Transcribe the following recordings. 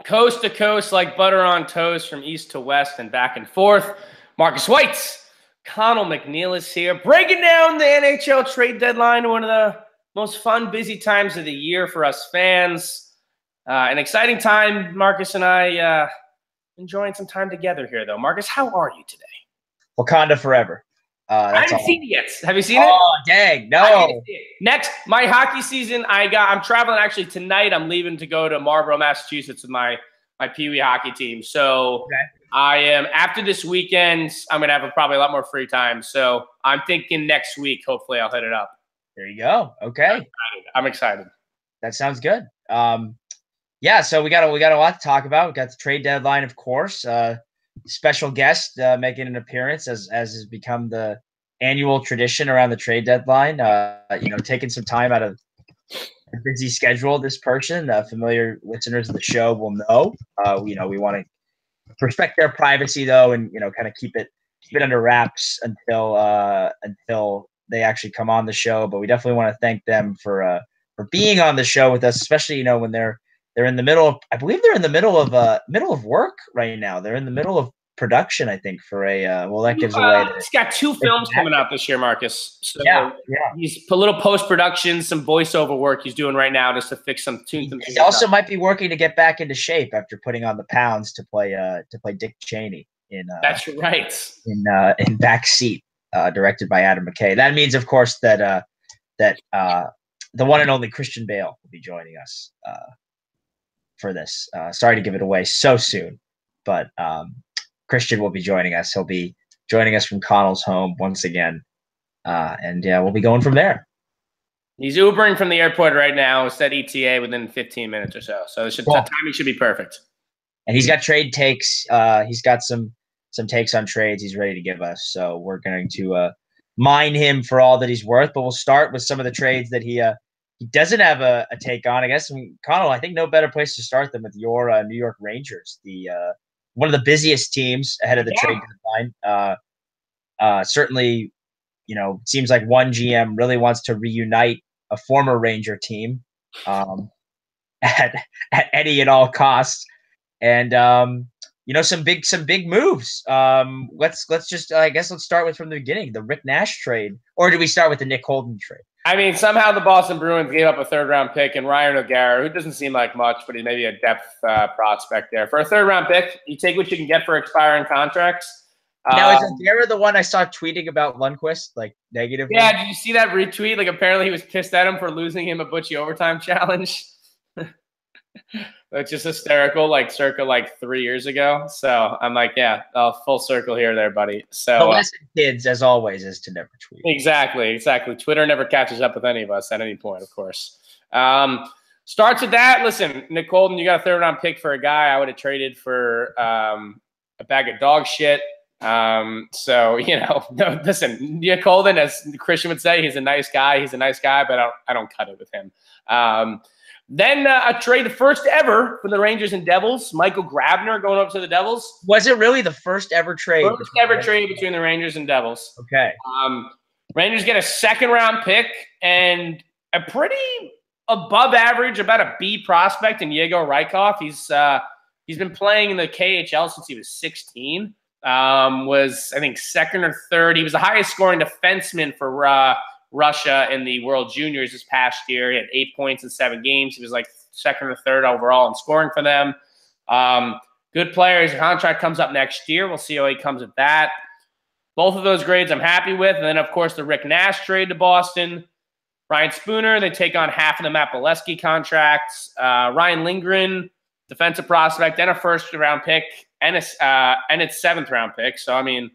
coast to coast like butter on toast, from east to west and back and forth. Marcus Whites, Conall McNeil is here, breaking down the NHL trade deadline, one of the most fun, busy times of the year for us fans. An exciting time, Marcus and I enjoying some time together here, though. Marcus, how are you today? Wakanda forever. I haven't seen it yet. Have you seen it? Oh, dang, no. Next, my hockey season, I'm traveling actually tonight. I'm leaving to go to Marlborough, Massachusetts with my Pee Wee hockey team. So okay. I am, after this weekend, I'm going to have probably a lot more free time. So I'm thinking next week, hopefully I'll hit it up. There you go. Okay. I'm excited. That sounds good. Yeah, so we got a lot to talk about. We got the trade deadline, of course. Special guest making an appearance as has become the annual tradition around the trade deadline. Taking some time out of a busy schedule. This person, familiar listeners of the show will know. We want to respect their privacy though, and kind of keep it under wraps until they actually come on the show. But we definitely want to thank them for being on the show with us, especially when they're in the middle of, I believe they're in the middle of work right now. They're in the middle of production, I think, for a that gives away. He's got 2 films coming out this year, Marcus. So yeah. He's a little post-production, some voiceover work he's doing right now just to fix some tunes. He also might be working to get back into shape after putting on the pounds to play Dick Cheney in That's right. In Backseat, directed by Adam McKay. That means, of course, that the one and only Christian Bale will be joining us for this. Sorry to give it away so soon, but Christian will be joining us. He'll be joining us from Conall's home once again. And we'll be going from there. He's Ubering from the airport right now. It's at ETA within 15 minutes or so. So the timing should be perfect. And he's got trade takes. He's got some takes on trades he's ready to give us. So we're going to mine him for all that he's worth. But we'll start with some of the trades that he doesn't have a take on. I guess, Conall, I think no better place to start than with your New York Rangers, the one of the busiest teams ahead of the trade deadline. Certainly, it seems like one GM really wants to reunite a former Ranger team at any and all costs, and some big moves. Let's just let's start with from the beginning, the Rick Nash trade, or do we start with the Nick Holden trade? I mean, somehow the Boston Bruins gave up a 3rd-round pick, and Ryan O'Gara, who doesn't seem like much, but he's maybe a depth prospect there. For a 3rd-round pick, you take what you can get for expiring contracts. Now, is O'Gara the one I saw tweeting about Lundqvist, like negatively? Yeah, did you see that retweet? Like, apparently he was pissed at him for losing him a Butchie overtime challenge. It's just hysterical, circa 3 years ago. So I'm like, yeah, full circle here there, buddy. So the lesson, kids, as always, is to never tweet. Exactly. Twitter never catches up with any of us at any point, of course. Starts with that. Listen, Nick Holden, you got a 3rd-round pick for a guy I would have traded for a bag of dog shit. Listen, Nick Holden, as Christian would say, he's a nice guy. But I don't cut it with him. Then a trade, the first ever for the Rangers and Devils. Michael Grabner going up to the Devils. Was it really the first ever trade? First ever trade between the Rangers and Devils. Okay. Rangers get a 2nd-round pick and a pretty above average, about a B prospect in Yegor Rykov. He's been playing in the KHL since he was 16. Was, I think, 2nd or 3rd. He was the highest scoring defenseman for Russia in the World Juniors this past year. He had 8 points in 7 games. He was like 2nd or 3rd overall in scoring for them. Good player. His contract comes up next year. We'll see how he comes with that. Both of those grades I'm happy with. And then, of course, the Rick Nash trade to Boston. Ryan Spooner, they take on half of the Matt Bolesky contracts. Ryan Lindgren, defensive prospect, and a 1st-round pick, and its 7th-round pick. So, I mean,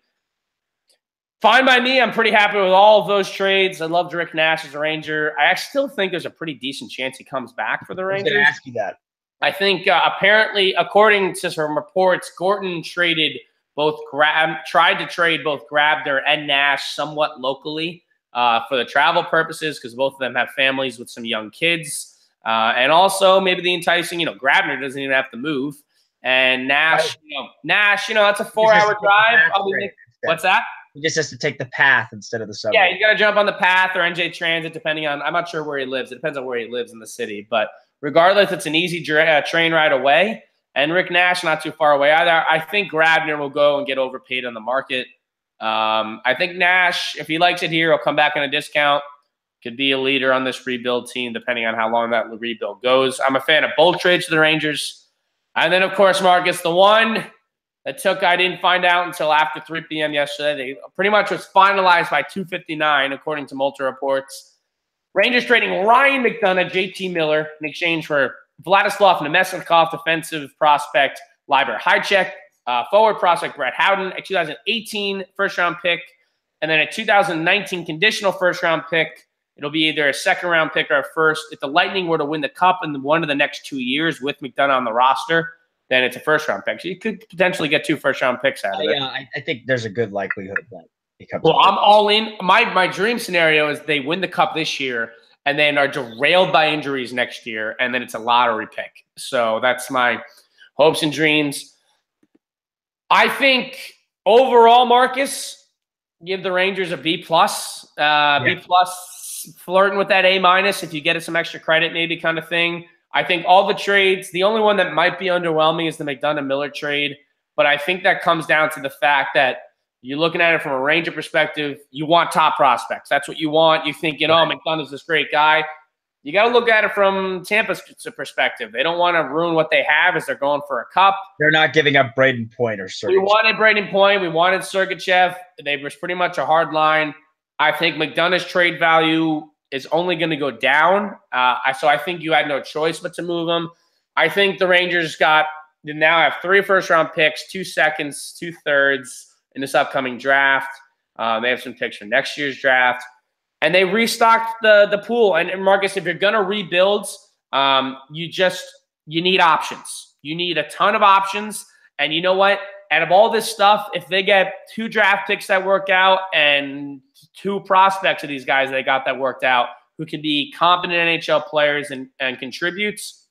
fine by me. I'm pretty happy with all of those trades. I love Rick Nash as a Ranger. I still think there's a pretty decent chance he comes back for the Rangers. I was going to ask you that. I think apparently, according to some reports, Gorton tried to trade both Grabner and Nash somewhat locally for the travel purposes, because both of them have families with some young kids. And also maybe the enticing, Grabner doesn't even have to move. And Nash, that's a 4-hour drive. What's that? He just has to take the path instead of the subway. Yeah, you got to jump on the path or NJ Transit, depending on – I'm not sure where he lives. It depends on where he lives in the city. But regardless, it's an easy train ride away. And Rick Nash, not too far away either. I think Grabner will go and get overpaid on the market. I think Nash, if he likes it here, he'll come back on a discount. Could be a leader on this rebuild team, depending on how long that rebuild goes. I'm a fan of both trades for the Rangers. And then, of course, Marcus, the one that I didn't find out until after 3 p.m. yesterday. They pretty much was finalized by 2:59, according to Multi Reports. Rangers trading Ryan McDonagh, JT Miller in exchange for Vladislav Nemesnikov, defensive prospect Libor Hychek, forward prospect Brett Howden, a 2018 first-round pick, and then a 2019 conditional first-round pick. It'll be either a second-round pick or a first. If the Lightning were to win the Cup in one of the next 2 years with McDonagh on the roster, then it's a first-round pick. So you could potentially get 2 first-round picks out of it. Yeah, I think there's a good likelihood that it comes. Well, I'm all in. My dream scenario is they win the Cup this year and then are derailed by injuries next year, and then it's a lottery pick. So that's my hopes and dreams. I think overall, Marcus, give the Rangers a B+. B+, flirting with that A- if you get it some extra credit, maybe kind of thing. I think all the trades, the only one that might be underwhelming is the McDonagh-Miller trade, but I think that comes down to the fact that you're looking at it from a Ranger perspective. You want top prospects. That's what you want. You think, McDonagh's this great guy. You got to look at it from Tampa's perspective. They don't want to ruin what they have as they're going for a Cup. They're not giving up Braden Point or Sergachev. We wanted Braden Point. We wanted Sergachev. They was pretty much a hard line. I think McDonagh's trade value is only going to go down. So I think you had no choice but to move him. I think the Rangers now have 3 first-round picks, 2 seconds, 2 thirds in this upcoming draft. They have some picks for next year's draft. And they restocked the pool. And Marcus, if you're going to rebuild, you need options. You need a ton of options. And you know what? Out of all this stuff, if they get 2 draft picks that work out and 2 prospects of these guys they got that worked out who can be competent NHL players and contributes,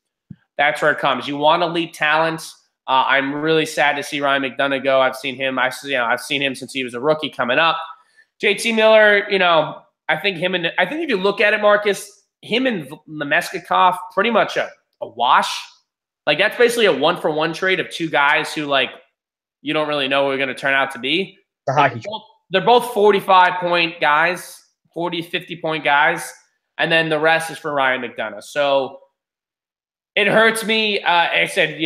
that's where it comes. You want elite talent. I'm really sad to see Ryan McDonagh go. I've seen him. I've seen him since he was a rookie coming up. JT Miller, I think if you look at it, Marcus, him and Nemesnikov, pretty much a wash. Like, that's basically a 1-for-1 trade of 2 guys who, like, you don't really know who are going to turn out to be. They're both 45-point guys, 40, 50-point guys, and then the rest is for Ryan McDonagh. So it hurts me. I said,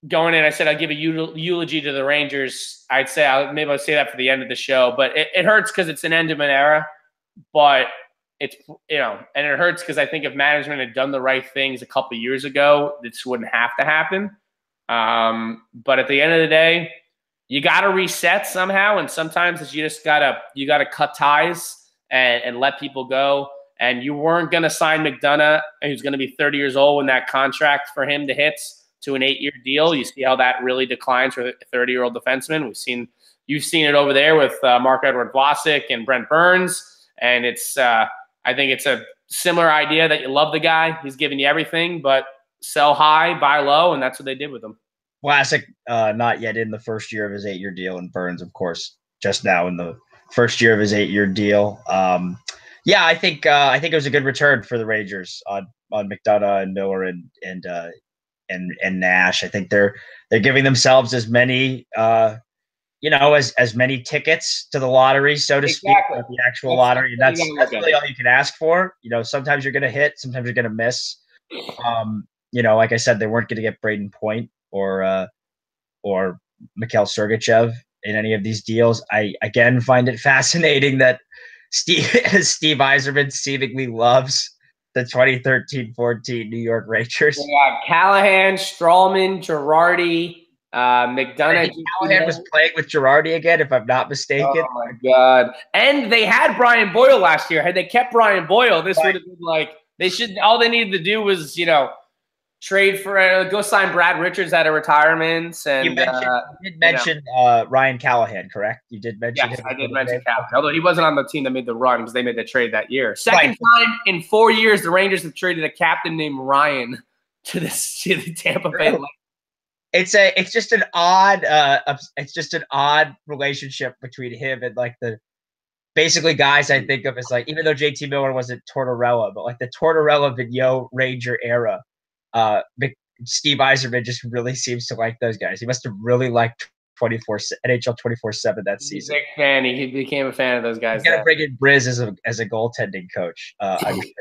going in, I said I'd give a eulogy to the Rangers. I'd say maybe I'll say that for the end of the show, but it hurts because it's an end of an era. But it's and it hurts because I think if management had done the right things a couple of years ago, this wouldn't have to happen. But at the end of the day, you got to reset somehow, and sometimes it's you gotta cut ties and let people go. And you weren't gonna sign McDonagh, who's gonna be 30 years old when that contract for him to hit, to an 8-year deal. You see how that really declines for a 30-year-old defenseman. You've seen it over there with Marc-Edouard Vlasic and Brent Burns. And I think it's a similar idea that you love the guy. He's giving you everything, but sell high, buy low, and that's what they did with him. Vlasic, not yet in the first year of his 8-year deal, and Burns, of course, just now in the first year of his 8-year deal. I think it was a good return for the Rangers on McDonagh and Miller and Nash. I think they're giving themselves as many as many tickets to the lottery, so to speak, like the actual lottery. And that's really all you can ask for. Sometimes you're going to hit, sometimes you're going to miss. Like I said, they weren't going to get Braden Point or Mikhail Sergachev in any of these deals. I again find it fascinating that Steve Yzerman seemingly loves the 2013-14 New York Rangers. Yeah, Callahan, Strawman, Girardi, McDonagh. Callahan was playing with Girardi again, if I'm not mistaken. Oh my God! And they had Brian Boyle last year. Had they kept Brian Boyle, this would have been like they should. All they needed to do was trade for go sign Brad Richards out of retirement. And you did mention Ryan Callahan, correct? You did mention him. I did mention Callahan, although he wasn't on the team that made the run because they made the trade that year. Second time in 4 years, the Rangers have traded a captain named Ryan to the Tampa Bay Lightning. It's just an odd relationship between him and like the basically guys I think of as like, even though JT Miller wasn't Tortorella, but like the Tortorella Vigneault Ranger era. Steve Yzerman just really seems to like those guys. He must have really liked NHL 24/7 that He's a season. big fan. He became a fan of those guys. He's gonna bring in Briz as a goaltending coach, I'm sure.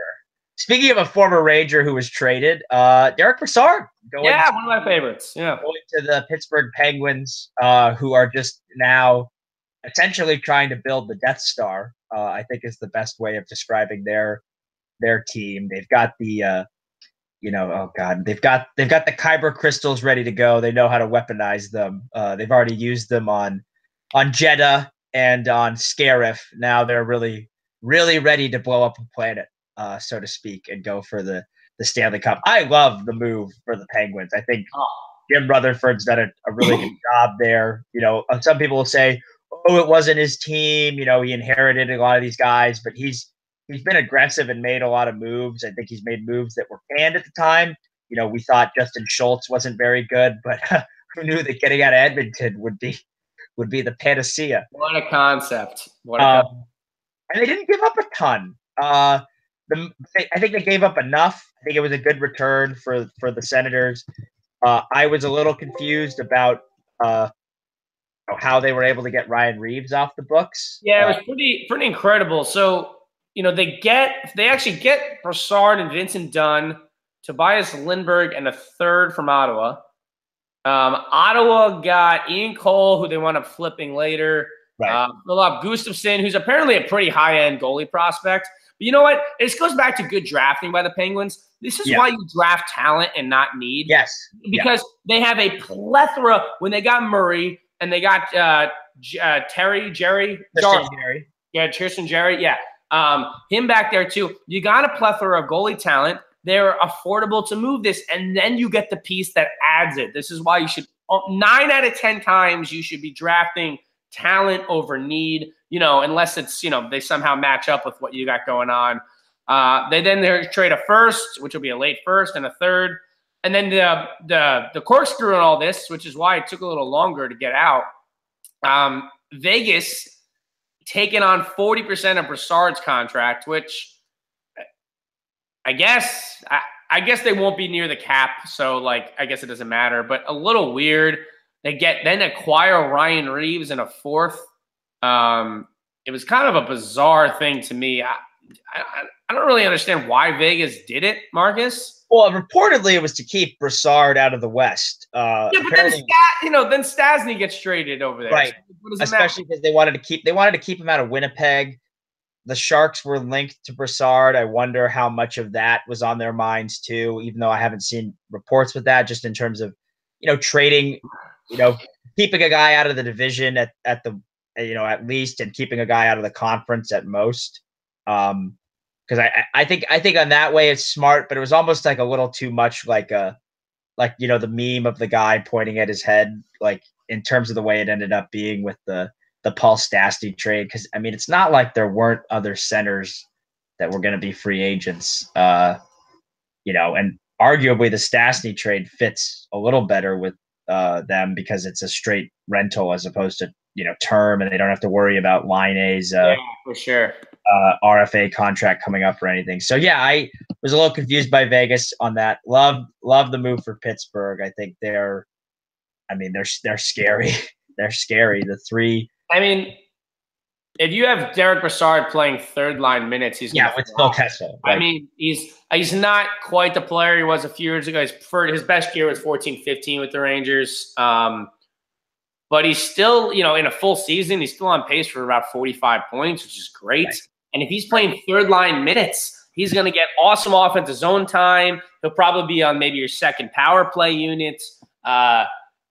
Speaking of a former Ranger who was traded, Derek Brassard one of my favorites. Yeah, going to the Pittsburgh Penguins, who are just now essentially trying to build the Death Star. I think is the best way of describing their team. They've got the oh god, they've got the Kyber crystals ready to go. They know how to weaponize them. They've already used them on Jeddah and on Scarif. Now they're really ready to blow up a planet, so to speak, and go for the Stanley Cup. I love the move for the Penguins. I think Jim Rutherford's done a really good job there. Some people will say, oh, it wasn't his team. He inherited a lot of these guys, but he's been aggressive and made a lot of moves. I think he's made moves that were canned at the time. We thought Justin Schultz wasn't very good, but who knew that getting out of Edmonton would be the panacea. What a concept. And they didn't give up a ton. I think they gave up enough. I think it was a good return for the Senators. I was a little confused about how they were able to get Ryan Reeves off the books. Yeah, it was pretty incredible. So, they actually get Brassard and Vincent Dunn, Tobias Lindbergh, and a third from Ottawa. Ottawa got Ian Cole, who they wound up flipping later. Right. Philip Gustafsson, who's apparently a pretty high-end goalie prospect. But you know what? This goes back to good drafting by the Penguins. This is why you draft talent and not need. Yes. Because they have a plethora. When they got Murray and they got Tristan Jarry. Yeah, Tristan Jarry. Yeah. Him back there too. You got a plethora of goalie talent. They're affordable to move this, and then you get the piece that adds it. This is why you should 9 out of 10 times you should be drafting talent over need. Unless it's they somehow match up with what you got going on. They trade a first, which will be a late first, and a third, and then the corkscrew and all this, which is why it took a little longer to get out. Vegas taking on 40% of Brassard's contract, which I guess they won't be near the cap, so I guess it doesn't matter. But a little weird. They then acquire Ryan Reeves in a fourth. It was kind of a bizarre thing to me. I don't really understand why Vegas did it, Marcus. Well, reportedly it was to keep Brassard out of the West. Yeah, but then Stastny gets traded over there. Right. So especially because they wanted to keep him out of Winnipeg. The Sharks were linked to Brassard. I wonder how much of that was on their minds too, even though I haven't seen reports with that, just in terms of, trading, keeping a guy out of the division at least, and keeping a guy out of the conference at most. Because I think on that way it's smart, but it was almost like a little too much the meme of the guy pointing at his head, in terms of the way it ended up being with the Paul Stastny trade. Because it's not like there weren't other centers that were going to be free agents, and arguably the Stastny trade fits a little better with them because it's a straight rental as opposed to term, and they don't have to worry about Line A's for sure RFA contract coming up or anything. So yeah, I was a little confused by Vegas on that. Love the move for Pittsburgh. I think they're scary. They're scary. The three. If you have Derek Brassard playing third line minutes, he's with Phil Kessel. He's not quite the player he was a few years ago. His best year was 14-15 with the Rangers. But he's still, in a full season, he's still on pace for about 45 points, which is great. Right. And if he's playing third line minutes, he's going to get awesome offensive zone time. He'll probably be on maybe your second power play unit.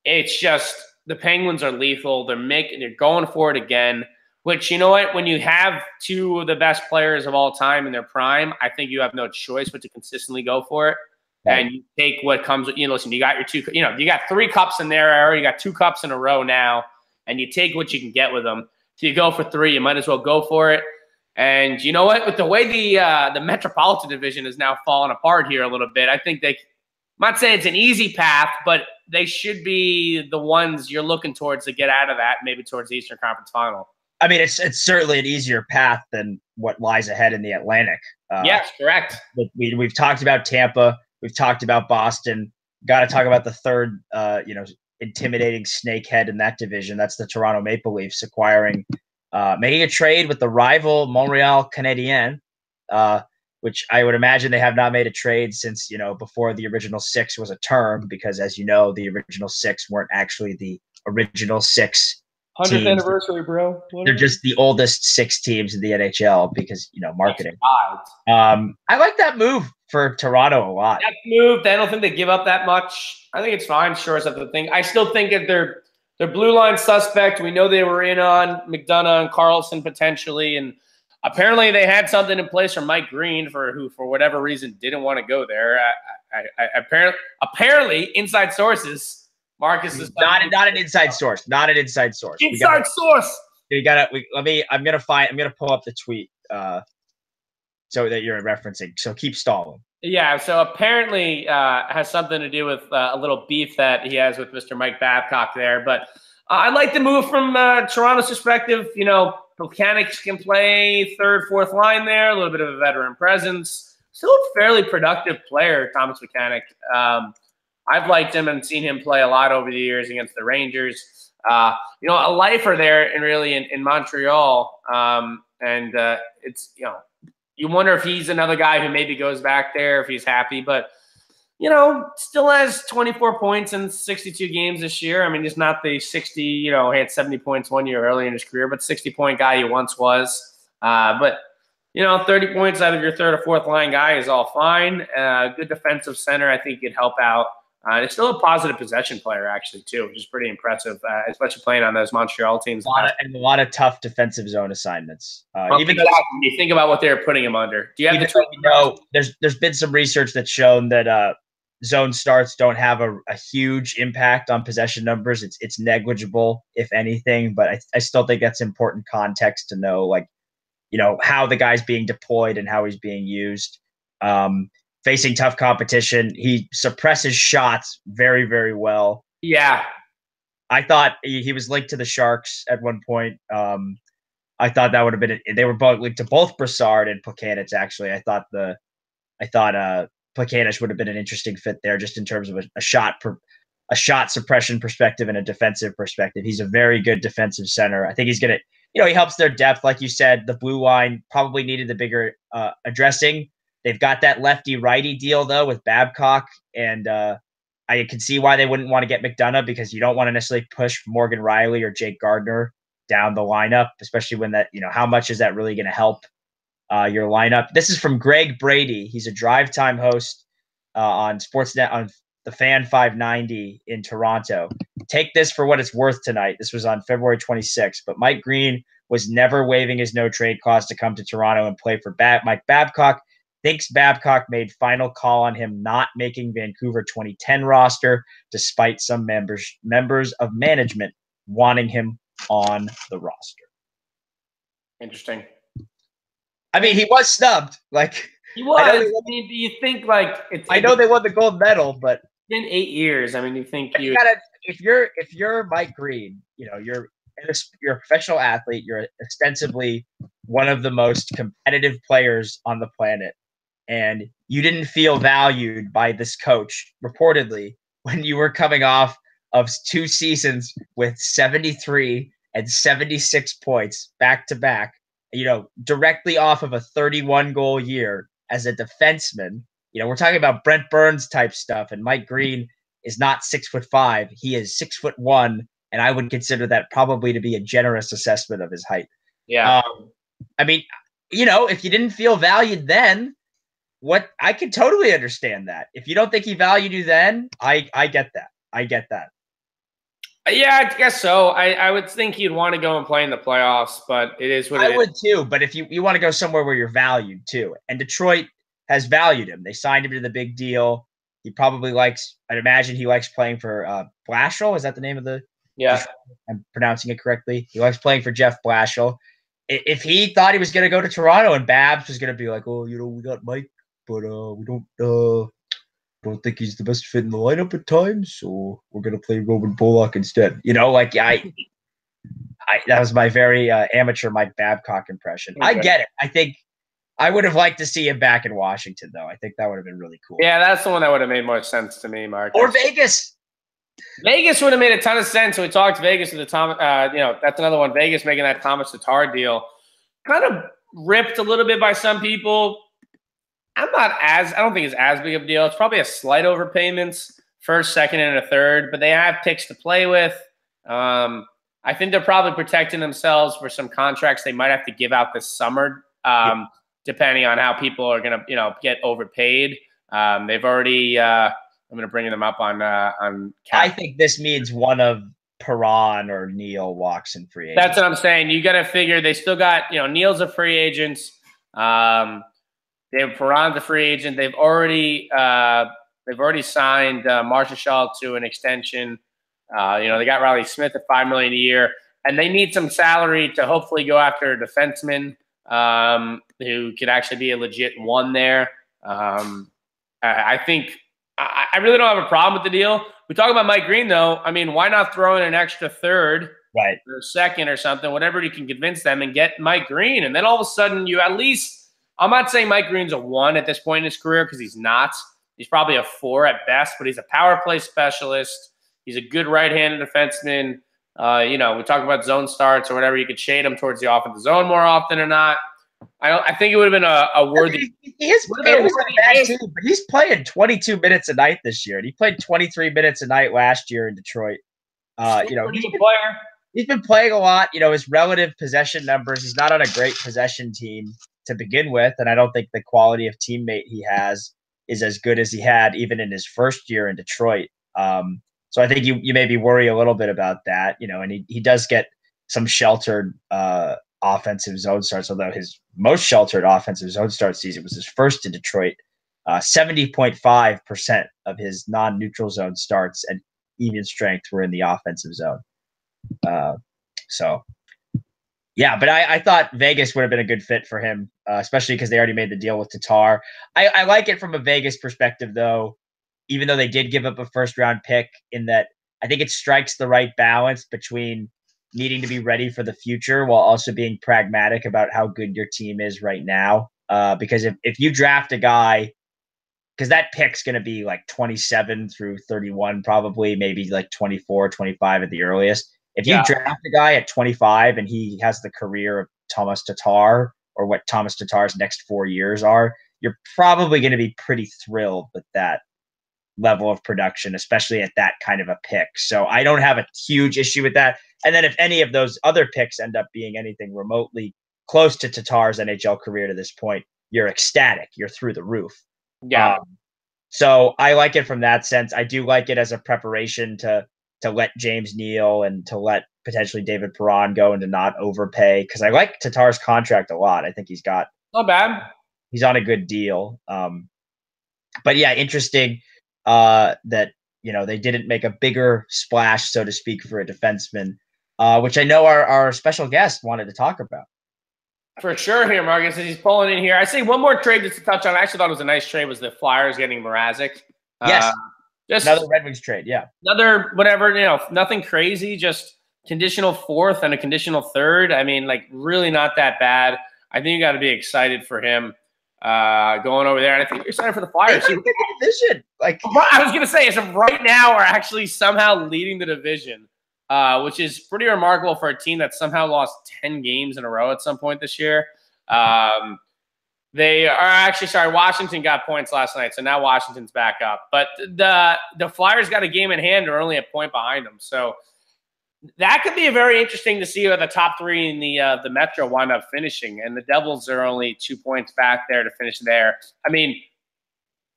It's just the Penguins are lethal. They're going for it again. Which, you know what? When you have two of the best players of all time in their prime, I think you have no choice but to consistently go for it. Right. And you take what comes with, listen, you got your two, you got 3 cups in there, you got 2 cups in a row now, and you take what you can get with them. If you go for 3, you might as well go for it. And you know what? With the way the Metropolitan Division is now falling apart here a little bit, I think I'm not saying it's an easy path, but they should be the ones you're looking towards to get out of that, maybe towards the Eastern Conference Final. It's certainly an easier path than what lies ahead in the Atlantic. Yes, correct. We've talked about Tampa. We've talked about Boston. got to talk about the third, intimidating snakehead in that division. That's the Toronto Maple Leafs making a trade with the rival Montreal Canadiens, which I would imagine they have not made a trade since, before the original six was a term, because as you know, the original six weren't actually the original six 100th teams. anniversary, bro. They're just the oldest six teams in the NHL because, marketing. I like that move for Toronto a lot. That move, I don't think they give up that much. I think it's fine. Sure, is that the thing. I still think that they're blue line suspect. We know they were in on McDonough and Carlson potentially, and apparently they had something in place for Mike Green, who for whatever reason didn't want to go there. Apparently, inside sources, Marcus is not an inside source. Not an inside source. Inside source. I'm gonna pull up the tweet so that you're referencing. So keep stalling. Yeah, so apparently has something to do with a little beef that he has with Mr. Mike Babcock there. But I like the move from Toronto's perspective. Mechanics can play third, fourth line there, a little bit of a veteran presence. Still a fairly productive player, Thomas Mechanic. I've liked him and seen him play a lot over the years against the Rangers. A lifer there and really in Montreal. It's, you wonder if he's another guy who maybe goes back there, if he's happy. But, still has 24 points in 62 games this year. I mean, he's not the 60, he had 70 points one year early in his career, but 60-point guy he once was. But 30 points out of your third or fourth line guy is all fine. Good defensive center, I think, could help out. It's still a positive possession player, actually, too, which is pretty impressive, especially playing on those Montreal teams. A lot of tough defensive zone assignments. Even though when you think about what they're putting him under, do you have there's been some research that's shown that zone starts don't have a huge impact on possession numbers. It's negligible, if anything, but I still think that's important context to know, how the guy's being deployed and how he's being used. Facing tough competition, he suppresses shots very, very well. Yeah. I thought he was linked to the Sharks at one point. I thought that would have been they were both linked to both Brassard and Puckleheads, actually. I thought Puckleheads would have been an interesting fit there, just in terms of a shot suppression perspective and a defensive perspective. He's a very good defensive center. I think he's gonna, he helps their depth, like you said. The blue line probably needed the bigger addressing. They've got that lefty-righty deal, though, with Babcock, and I can see why they wouldn't want to get McDonough, because you don't want to necessarily push Morgan Riley or Jake Gardner down the lineup, especially when that, how much is that really going to help your lineup? This is from Greg Brady. He's a drive time host on Sportsnet on the Fan 590 in Toronto. Take this for what it's worth tonight. This was on February 26th, but Mike Green was never waiving his no-trade clause to come to Toronto and play for Mike Babcock. Thinks Babcock made final call on him not making Vancouver 2010 roster, despite some members of management wanting him on the roster. Interesting. I mean, he was snubbed. He was. Do you think I know they won the gold medal, but it's been 8 years. I mean, you think if you're Mike Green, you're a professional athlete. You're ostensibly one of the most competitive players on the planet. And you didn't feel valued by this coach, reportedly, when you were coming off of 2 seasons with 73 and 76 points back to back, directly off of a 31-goal year as a defenseman. We're talking about Brent Burns type stuff, and Mike Green is not 6'5". He is 6'1", and I would consider that probably to be a generous assessment of his height. Yeah. I mean, if you didn't feel valued then, I can totally understand that. If you don't think he valued you then, I get that. I get that. Yeah, I guess so. I would think he'd want to go and play in the playoffs, but it is what it is. I would too, but if you want to go somewhere where you're valued too, and Detroit has valued him. They signed him to the big deal. He probably I'd imagine he likes playing for Blashill. Is that the name of the? Yeah. I'm pronouncing it correctly. He likes playing for Jeff Blashill. If he thought he was going to go to Toronto and Babs was going to be like, oh, we got Mike, but we don't think he's the best fit in the lineup at times, so we're gonna play Robin Bullock instead. That was my very amateur Mike Babcock impression. I get it. I would have liked to see him back in Washington, though. I think that would have been really cool. Yeah, that's the one that would have made more sense to me, Mark. Or Vegas. Vegas would have made a ton of sense. We talked Vegas with the Tom. That's another one. Vegas making that Thomas Tatar deal, kind of ripped a little bit by some people. I don't think it's as big of a deal. It's probably a slight overpayments, first, second, and a third, but they have picks to play with. I think they're probably protecting themselves for some contracts they might have to give out this summer, depending on how people are going to, get overpaid. They've already. I'm going to bring them up on. I think this means one of Perron or Neal walks in free agent. That's what I'm saying. You got to figure they still got Neal's a free agent. They have Perron's a free agent. They've already signed Marshall to an extension. They got Riley Smith at $5 million a year, and they need some salary to hopefully go after a defenseman who could actually be a legit one there. I think. I really don't have a problem with the deal. We talk about Mike Green, though. I mean, why not throw in an extra third right, or a second or something, whatever you can convince them, and get Mike Green. And then all of a sudden you at least – I'm not saying Mike Green's a 1 at this point in his career because he's not. He's probably a 4 at best, but he's a power play specialist. He's a good right-handed defenseman. We talk about zone starts or whatever. You could shade him towards the offensive zone more often or not. I think it would have been a worthy. He is playing bad too, but he's playing 22 minutes a night this year, and he played 23 minutes a night last year in Detroit. He's been playing a lot. His relative possession numbers. He's not on a great possession team to begin with, and I don't think the quality of teammate he has is as good as he had even in his first year in Detroit. So I think you maybe worry a little bit about that. And he does get some sheltered offensive zone starts, although his most sheltered offensive zone start season was his first in Detroit. 70.5% of his non-neutral zone starts and even strength were in the offensive zone. But I thought Vegas would have been a good fit for him, especially because they already made the deal with Tatar. I like it from a Vegas perspective, though, even though they did give up a first-round pick, in that I think it strikes the right balance between needing to be ready for the future while also being pragmatic about how good your team is right now. Because if you draft a guy, because that pick's going to be like 27 through 31, probably maybe like 24, 25 at the earliest. If you draft a guy at 25 and he has the career of Thomas Tatar, or what Thomas Tatar's next 4 years are, you're probably going to be pretty thrilled with that level of production, especially at that kind of a pick. So I don't have a huge issue with that. And then if any of those other picks end up being anything remotely close to Tatar's NHL career to this point, you're ecstatic. You're through the roof. Yeah. So I like it from that sense. I do like it as a preparation to let James Neal and to let potentially David Perron go and to not overpay, because I like Tatar's contract a lot. I think he's got not bad. He's on a good deal. But yeah, interesting that they didn't make a bigger splash, so to speak, for a defenseman, which I know our special guest wanted to talk about. For sure here, Marcus, as he's pulling in here. I say one more trade just to touch on. I actually thought it was a nice trade, was the Flyers getting Mrazek. Yes. Just another Red Wings trade, yeah. Another whatever, nothing crazy, just conditional 4th and a conditional 3rd. I mean, like, really not that bad. I think you got to be excited for him going over there. And I think you're excited for the Flyers. They the division. I was going to say, as of right now, are actually somehow leading the division, which is pretty remarkable for a team that somehow lost 10 games in a row at some point this year. They are actually, Washington got points last night, so now Washington's back up. But the Flyers got a game in hand, or only a point behind them. So that could be very interesting to see where the top 3 in the Metro wind up finishing. And the Devils are only 2 points back there to finish there. I mean,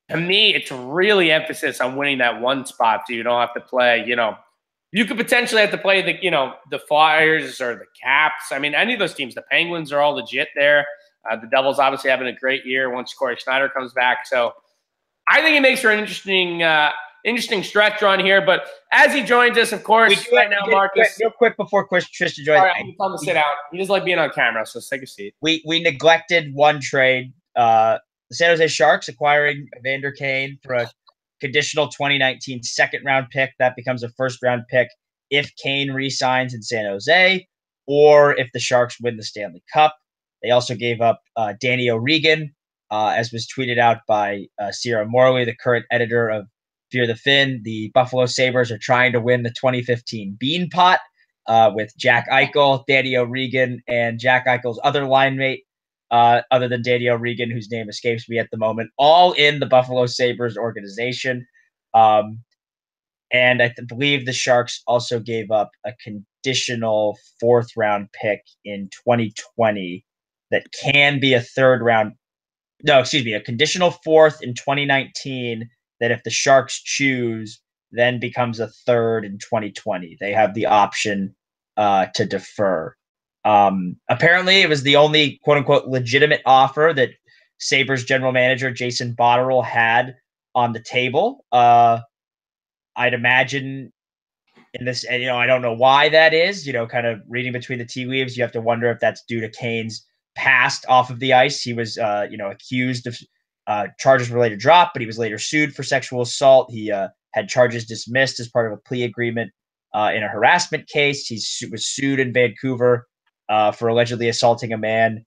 to me, it's really emphasis on winning that 1 spot, so you don't have to play, you could potentially have to play the Flyers or the Caps. I mean, any of those teams. The Penguins are all legit there. The Devils obviously having a great year once Corey Schneider comes back. So I think it makes for an interesting stretch run here. But as he joins us, of course, right now, Marcus. Real quick before Tristan joins. All right, I'm going to sit out. He doesn't like being on camera, so let's take a seat. We neglected one trade. The San Jose Sharks acquiring Evander Kane for a conditional 2019 second-round pick. That becomes a first-round pick if Kane re-signs in San Jose, or if the Sharks win the Stanley Cup. They also gave up Danny O'Regan, as was tweeted out by Sierra Morley, the current editor of Fear the Fin. The Buffalo Sabres are trying to win the 2015 Bean Pot with Jack Eichel, Danny O'Regan, and Jack Eichel's other line mate, other than Danny O'Regan, whose name escapes me at the moment, all in the Buffalo Sabres organization. And I believe the Sharks also gave up a conditional 4th-round pick in 2020 that can be a 3rd-round. No, excuse me, a conditional 4th in 2019 that if the Sharks choose, then becomes a 3rd in 2020. They have the option to defer. Apparently, it was the only quote-unquote legitimate offer that Sabres general manager Jason Botterill had on the table. I'd imagine in this, and I don't know why that is. Kind of reading between the tea leaves, you have to wonder if that's due to Kane's past off of the ice. He was, accused of charges were later dropped, but he was later sued for sexual assault. He had charges dismissed as part of a plea agreement in a harassment case. He was sued in Vancouver for allegedly assaulting a man.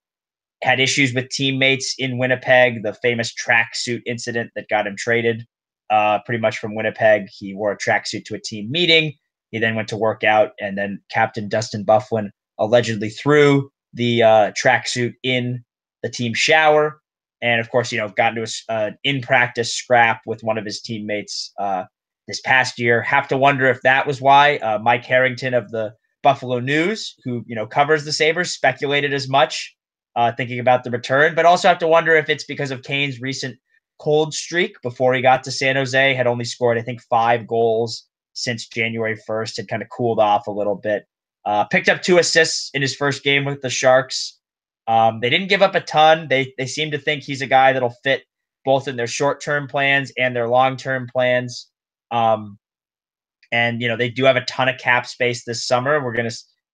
Had issues with teammates in Winnipeg, the famous tracksuit incident that got him traded pretty much from Winnipeg. He wore a tracksuit to a team meeting. He then went to work out, and then Captain Dustin Byfuglien allegedly threw the tracksuit in the team shower. And of course, got into an in-practice scrap with one of his teammates this past year. Have to wonder if that was why. Mike Harrington of the Buffalo News, who covers the Sabres, speculated as much, thinking about the return. But also have to wonder if it's because of Kane's recent cold streak before he got to San Jose. Had only scored, I think, 5 goals since January 1st. Had kind of cooled off a little bit. Picked up 2 assists in his first game with the Sharks. They didn't give up a ton. They seem to think he's a guy that'll fit both in their short-term plans and their long-term plans. And they do have a ton of cap space this summer. We're gonna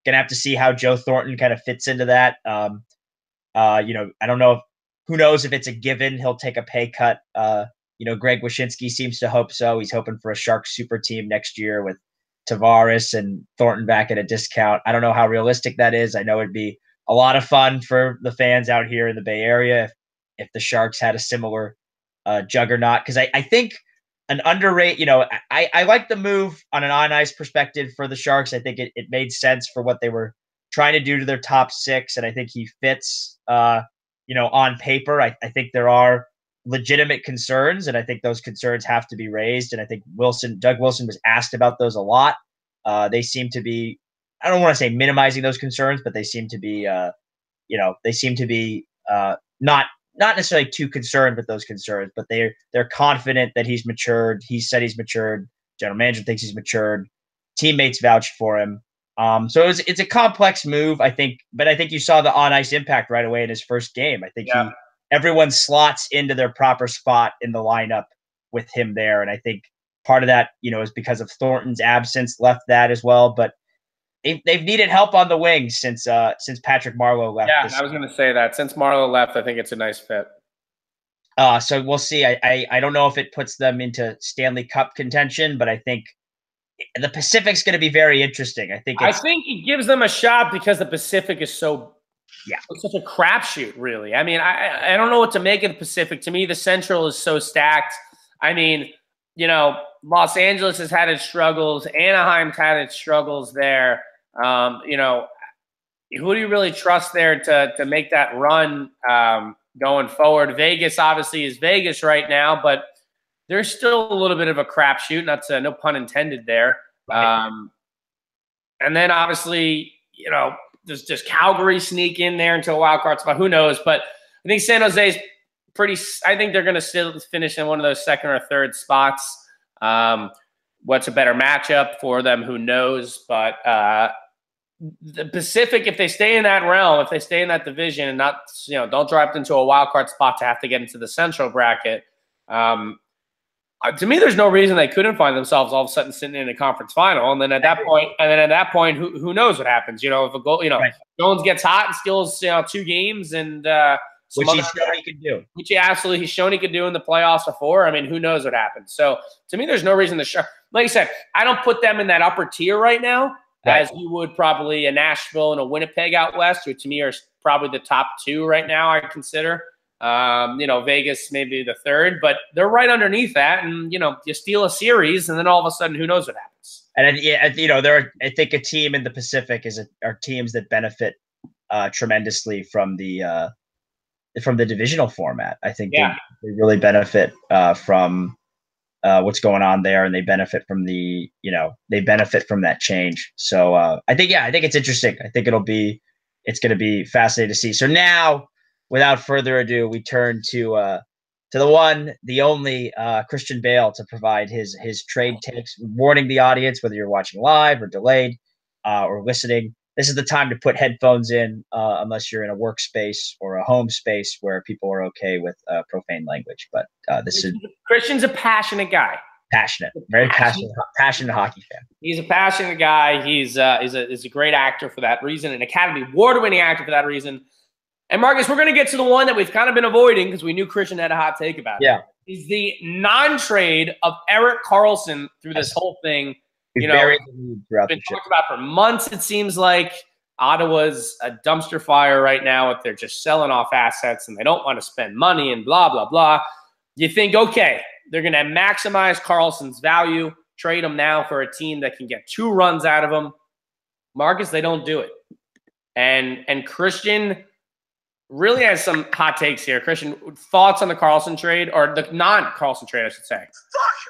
have to see how Joe Thornton kind of fits into that. I don't know. Who knows if it's a given he'll take a pay cut. Greg Wyshynski seems to hope so. He's hoping for a Sharks super team next year with Tavares and Thornton back at a discount. I don't know how realistic that is. I know it'd be a lot of fun for the fans out here in the Bay Area if the Sharks had a similar juggernaut. Because I think an underrated, I like the move on an on-ice perspective for the Sharks. I think it made sense for what they were trying to do to their top 6, and I think he fits, on paper. I think there are legitimate concerns, and I think those concerns have to be raised. And I think Doug Wilson was asked about those a lot. They seem to be, I don't want to say minimizing those concerns, but they seem to be, not necessarily too concerned with those concerns, but they're confident that he's matured. He said he's matured. General manager thinks he's matured. Teammates vouched for him. So it's a complex move, I think, but I think you saw the on-ice impact right away in his first game. I think everyone slots into their proper spot in the lineup with him there. And I think part of that, is because of Thornton's absence left that as well. But they've needed help on the wings since Patrick Marleau left. Yeah, I was going to say that. Since Marleau left, I think it's a nice fit. So we'll see. I don't know if it puts them into Stanley Cup contention, but I think the Pacific's going to be very interesting. I think it gives them a shot because the Pacific is it's such a crapshoot, really. I mean, I don't know what to make of the Pacific. To me, the Central is so stacked. I mean, Los Angeles has had its struggles. Anaheim's had its struggles there. Who do you really trust there to make that run going forward? Vegas obviously is Vegas right now, but there's still a little bit of a crapshoot. No pun intended there. Right. And then obviously, does Calgary sneak in there into a wild card spot? Who knows? But I think San Jose is I think they're going to still finish in one of those second or third spots. What's a better matchup for them? Who knows? But the Pacific, if they stay in that realm, if they stay in that division and not, don't drop into a wild card spot to have to get into the Central bracket, to me, there's no reason they couldn't find themselves all of a sudden sitting in a conference final. And then at that point, who knows what happens? If a goal, right. Jones gets hot and steals 2 games, and which he's shown he can do. Which he's shown he could do in the playoffs before. I mean, who knows what happens? So to me, there's no reason to like I said, I don't put them in that upper tier right now, right, as you would probably a Nashville and a Winnipeg out west, who to me are probably the top two right now, I consider. Vegas maybe the third, but they're right underneath that. And, you steal a series, and then all of a sudden, who knows what happens. And, I think a team in the Pacific are teams that benefit tremendously from the divisional format. I think they really benefit from what's going on there, and they benefit from that change. So I think it's interesting. I think it's going to be fascinating to see. So now, without further ado, we turn to the one, the only Christian Bale to provide his trade takes, warning the audience, whether you're watching live or delayed or listening. This is the time to put headphones in, unless you're in a workspace or a home space where people are okay with profane language. But Christian's a passionate guy. Very passionate hockey fan. He's a passionate guy. He's a great actor for that reason, an Academy Award-winning actor for that reason. And Marcus, we're going to get to the one that we've kind of been avoiding because we knew Christian had a hot take about it. Yeah. Is the non-trade of Erik Karlsson through this whole thing. Been talked about for months, it seems like. Ottawa's a dumpster fire right now if they're just selling off assets and they don't want to spend money and blah, blah, blah. You think, okay, they're going to maximize Karlsson's value, trade him now for a team that can get 2 runs out of him. Marcus, they don't do it. And Christian really has some hot takes here. Christian, thoughts on the Karlsson trade, or the non-Karlsson trade, I should say. Fuck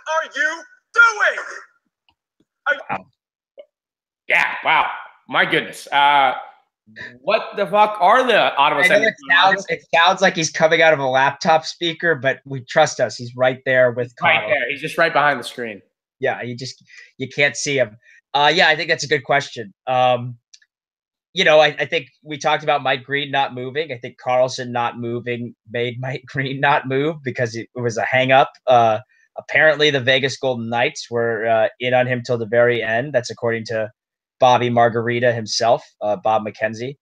are you doing? Yeah, wow. My goodness. What the fuck are the Ottawa Senators? It sounds like he's coming out of a laptop speaker, but we trust us. He's right there with Conall. Right there. He's just right behind the screen. Yeah, you can't see him. Yeah, I think that's a good question. I think we talked about Mike Green not moving. I think Karlsson not moving made Mike Green not move because it was a hang up. Apparently, the Vegas Golden Knights were in on him till the very end. That's according to Bobby Margarita himself, Bob McKenzie,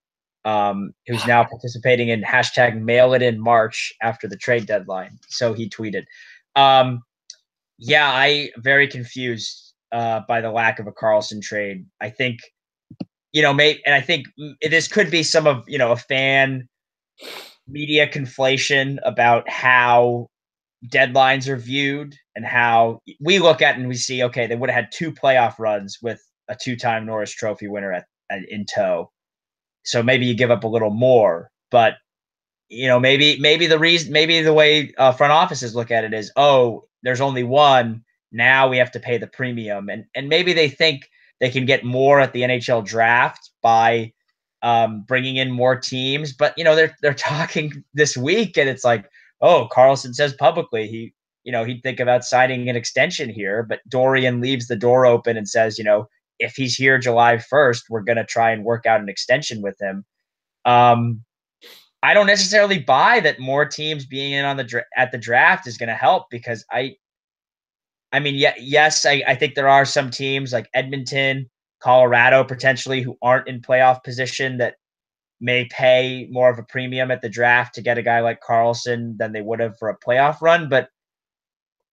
who's now participating in hashtag Mail It In March after the trade deadline. So he tweeted. I very confused by the lack of a Karlsson trade. I think, I think this could be some of, a fan media conflation about how deadlines are viewed and how we look at it and we see, okay, they would have had 2 playoff runs with a 2-time Norris Trophy winner in tow. So maybe you give up a little more, but maybe the way front offices look at it is, oh, there's only one. Now we have to pay the premium. And maybe they think they can get more at the NHL draft by bringing in more teams. But, they're talking this week and it's like, oh, Karlsson says publicly he'd think about signing an extension here. But Dorian leaves the door open and says, if he's here July 1st, we're going to try and work out an extension with him. I don't necessarily buy that more teams being in on at the draft is going to help because I think there are some teams like Edmonton, Colorado, potentially, who aren't in playoff position that may pay more of a premium at the draft to get a guy like Karlsson than they would have for a playoff run. But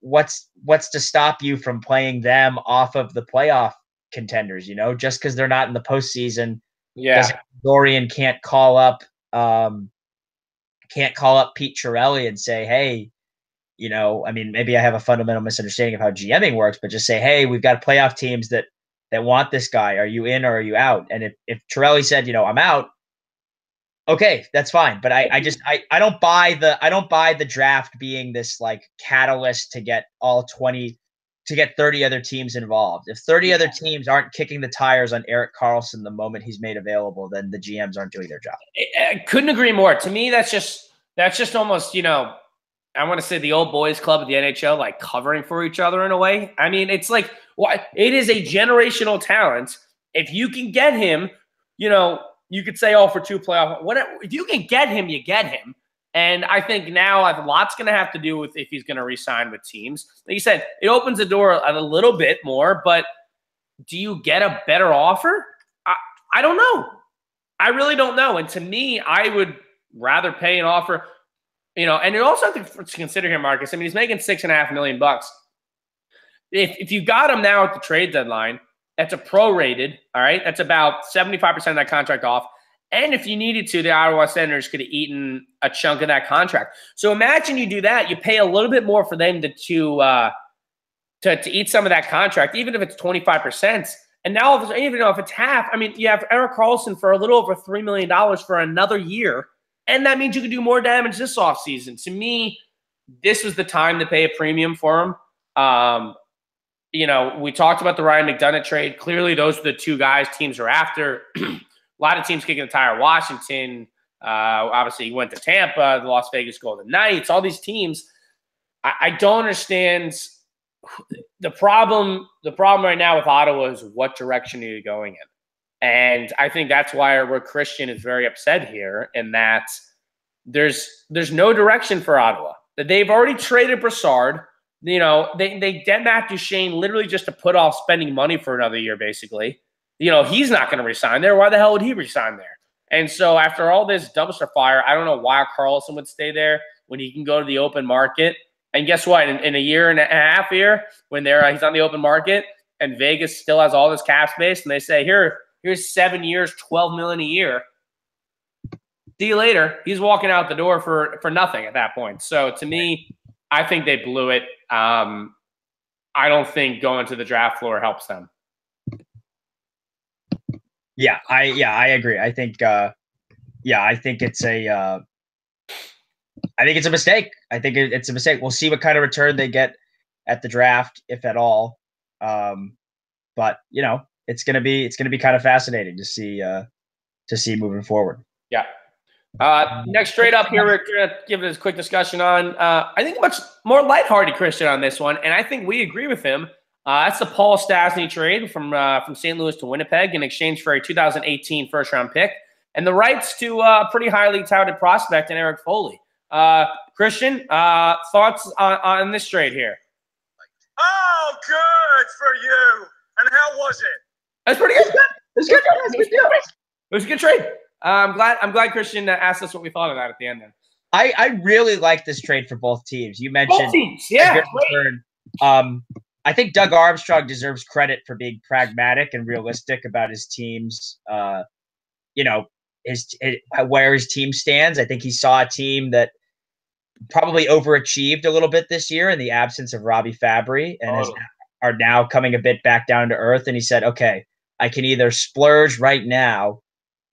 what's to stop you from playing them off of the playoff contenders? Just because they're not in the postseason, Dorian can't call up Pete Chiarelli and say, hey, maybe I have a fundamental misunderstanding of how GMing works, but just say, hey, we've got playoff teams that want this guy. Are you in or are you out? And if Chiarelli said, I'm out, okay, that's fine. But I don't buy the draft being this like catalyst to get 30 other teams involved. If 30 other teams aren't kicking the tires on Erik Karlsson the moment he's made available, then the GMs aren't doing their job. I couldn't agree more. To me, that's just almost, I want to say the old boys club of the NHL, like covering for each other in a way. I mean, it's like, it is a generational talent. If you can get him, you could say, oh, for 2 playoff, whatever. If you can get him, you get him. And I think now a lot's going to have to do with if he's going to re-sign with teams. Like you said, it opens the door a little bit more, but do you get a better offer? I don't know. I really don't know. And to me, I would rather pay an offer, and you also have to consider here, Marcus. I mean, he's making $6.5 million. If you got him now at the trade deadline, that's a prorated, all right? That's about 75% of that contract off. And if you needed to, the Ottawa Senators could have eaten a chunk of that contract. So imagine you do that. You pay a little bit more for them to eat some of that contract, even if it's 25%. And now, even if it's half, I mean, you have Erik Karlsson for a little over $3 million for another year. And that means you can do more damage this offseason. To me, this was the time to pay a premium for him. We talked about the Ryan McDonagh trade. Clearly, those are the two guys teams are after. A lot of teams kicking the tire. Washington, obviously, he went to Tampa, the Las Vegas Golden Knights, all these teams. I don't understand the problem. The problem right now with Ottawa is what direction are you going in? And I think that's why Christian is very upset here, and that there's no direction for Ottawa. That they've already traded Brassard. They get Matt Duchene literally just to put off spending money for another year, basically. He's not going to resign there. Why the hell would he resign there? And so after all this dumpster fire, I don't know why Karlsson would stay there when he can go to the open market. And guess what? In a year and a half here, when he's on the open market and Vegas still has all this cap space, and they say, here's 7 years, $12 million a year. See you later. He's walking out the door for nothing at that point. So to me, I think they blew it. I don't think going to the draft floor helps them. Yeah, I agree. I think it's a mistake. I think it's a mistake. We'll see what kind of return they get at the draft, if at all. But it's gonna be kind of fascinating to see moving forward. Yeah. Next trade up here, we're going to give it a quick discussion on, I think, a much more lighthearted Christian on this one, and I think we agree with him. That's the Paul Stastny trade from St. Louis to Winnipeg in exchange for a 2018 first-round pick and the rights to a pretty highly touted prospect in Eric Foley. Christian, thoughts on this trade here? Oh, good for you. And how was it? That's pretty good. It was a good trade. I'm glad Christian asked us what we thought of that at the end there. I really like this trade for both teams. You mentioned both teams, yeah. I think Doug Armstrong deserves credit for being pragmatic and realistic about his team's, where his team stands. I think he saw a team that probably overachieved a little bit this year in the absence of Robbie Fabry and are now coming a bit back down to earth. And he said, okay, I can either splurge right now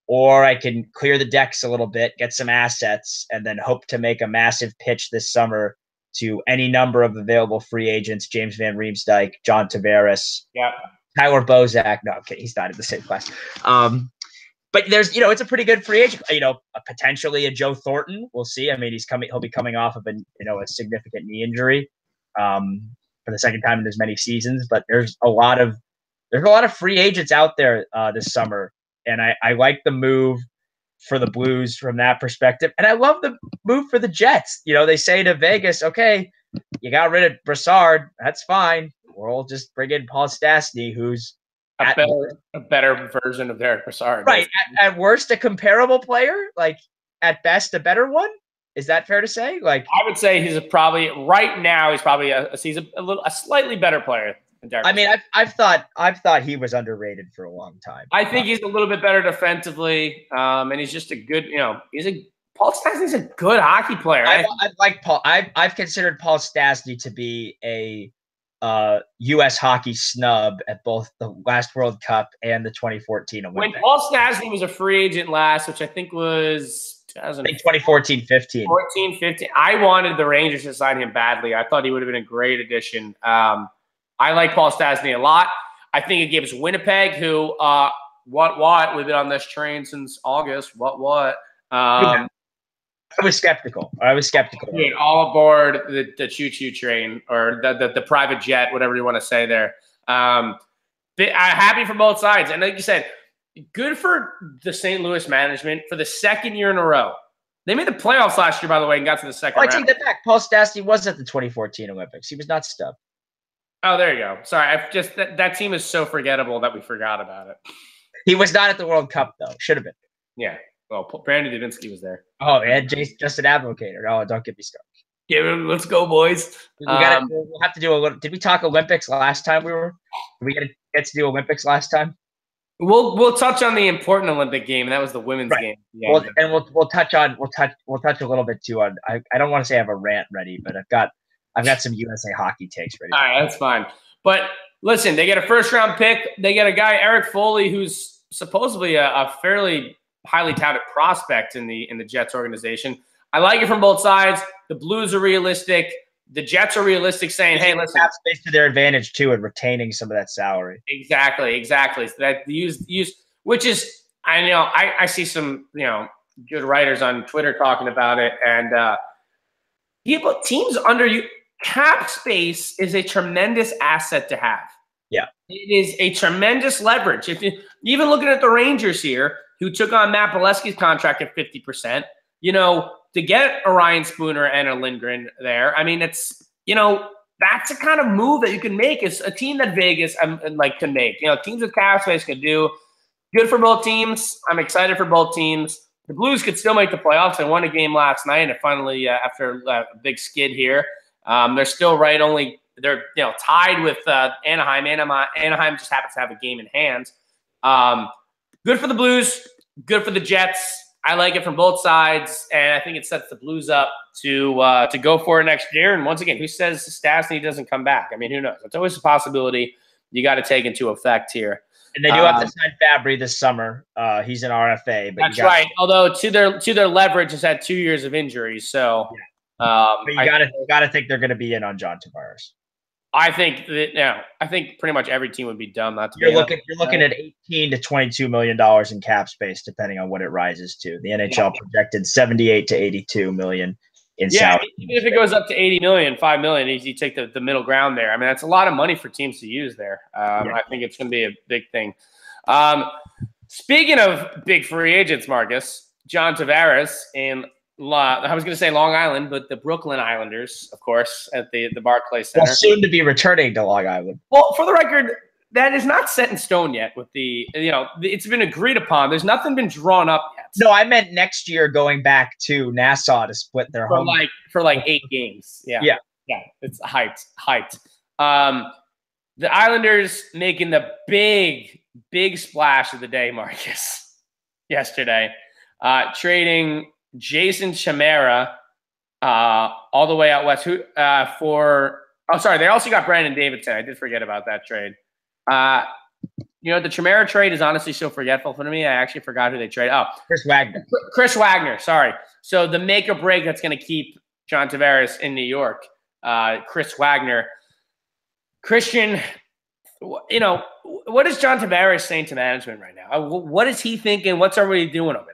or I can clear the decks a little bit, get some assets, and then hope to make a massive pitch this summer to any number of available free agents: James Van Riemsdyk, John Tavares, Tyler Bozak. No, okay, he's not in the same class. But there's, it's a pretty good free agent. Potentially a Joe Thornton. We'll see. I mean, he'll be coming off of a significant knee injury for the second time in as many seasons. But there's a lot of free agents out there this summer. And I like the move for the Blues from that perspective. And I love the move for the Jets. They say to Vegas, okay, you got rid of Brassard. That's fine. We'll just bring in Paul Stastny, who's a better version of Derek Brassard. Right. At worst, a comparable player. Like, at best, a better one. Is that fair to say? Like, I would say he's probably a slightly better player. I mean, I've thought he was underrated for a long time. I think he's a little bit better defensively, and he's just a good, Paul Stastny's a good hockey player. I like Paul. I've considered Paul Stastny to be a U.S. hockey snub at both the last World Cup and the 2014 Olympics. When Paul Stastny was a free agent last, which I think was 2014-15. 14-15. I wanted the Rangers to sign him badly. I thought he would have been a great addition. I like Paul Stastny a lot. I think it gives Winnipeg, who we've been on this train since August. I was skeptical. Dude, all aboard the choo-choo train or the private jet, whatever you want to say there. I'm happy for both sides. And like you said, good for the St. Louis management for the second year in a row. They made the playoffs last year, by the way, and got to the second round. I take that back. Paul Stastny was at the 2014 Olympics. He was not stubbed. Oh, there you go. Sorry, that team is so forgettable that we forgot about it. He was not at the World Cup, though. Should have been. Yeah. Well, Brandon Dubinsky was there. Oh, and Justin Advocator. Oh, don't get me started. Yeah, let's go, boys. We'll have to do a little. Did we talk Olympics last time? Did we get to do Olympics last time? We'll touch on the important Olympic game, and that was the women's Right. game. Well, and we'll touch a little bit too on. I don't want to say I have a rant ready, but I've got some USA hockey takes ready. All right, that's fine. But listen, they get a first-round pick. They get a guy, Eric Foley, who's supposedly a fairly highly touted prospect in the Jets organization. I like it from both sides. The Blues are realistic. The Jets are realistic, saying, "Hey, listen." Cap space to their advantage too, and retaining some of that salary. Exactly. So that use, which is, I know I see some good writers on Twitter talking about it, and teams under you. Cap space is a tremendous asset to have. Yeah, it is a tremendous leverage. If you even looking at the Rangers here, who took on Matt Bolesky's contract at 50%, to get a Ryan Spooner and a Lindgren there, I mean, it's that's the kind of move that you can make. It's a team that Vegas can make. Teams with cap space can do. Good for both teams. I'm excited for both teams. The Blues could still make the playoffs. They won a game last night, and finally, after a big skid here, they're still right. They're tied with Anaheim. Anaheim just happens to have a game in hand. Good for the Blues. Good for the Jets. I like it from both sides, and I think it sets the Blues up to go for it next year. And once again, who says Stastny doesn't come back? I mean, who knows? It's always a possibility you got to take into effect here. And they do have to sign Fabry this summer. He's an RFA. But that's right. Although to their leverage has had 2 years of injuries, so but you gotta think they're going to be in on John Tavares. I think pretty much every team would be dumb not to. You're looking at $18 to $22 million in cap space, depending on what it rises to. The NHL projected 78 to 82 million in salary. Even if it goes up to 80 million, 5 million, you take the middle ground there. I mean, that's a lot of money for teams to use there. I think it's going to be a big thing. Speaking of big free agents, Marcus, John Tavares I was going to say Long Island, but the Brooklyn Islanders, of course, at the Barclays Center. Well, soon to be returning to Long Island. Well, for the record, that is not set in stone yet. With it's been agreed upon. There's nothing been drawn up yet. No, I meant next year going back to Nassau to split their home for 8 games. Yeah. It's hyped. The Islanders making the big splash of the day, Marcus, yesterday, trading Jason Chimera all the way out west. They also got Brandon Davidson. I did forget about that trade. The Chimera trade is honestly so forgetful for me. I actually forgot who they traded. Oh, Chris Wagner. Sorry. So the make or break that's going to keep John Tavares in New York, Chris Wagner. Christian, what is John Tavares saying to management right now? What is he thinking? What's everybody doing over there?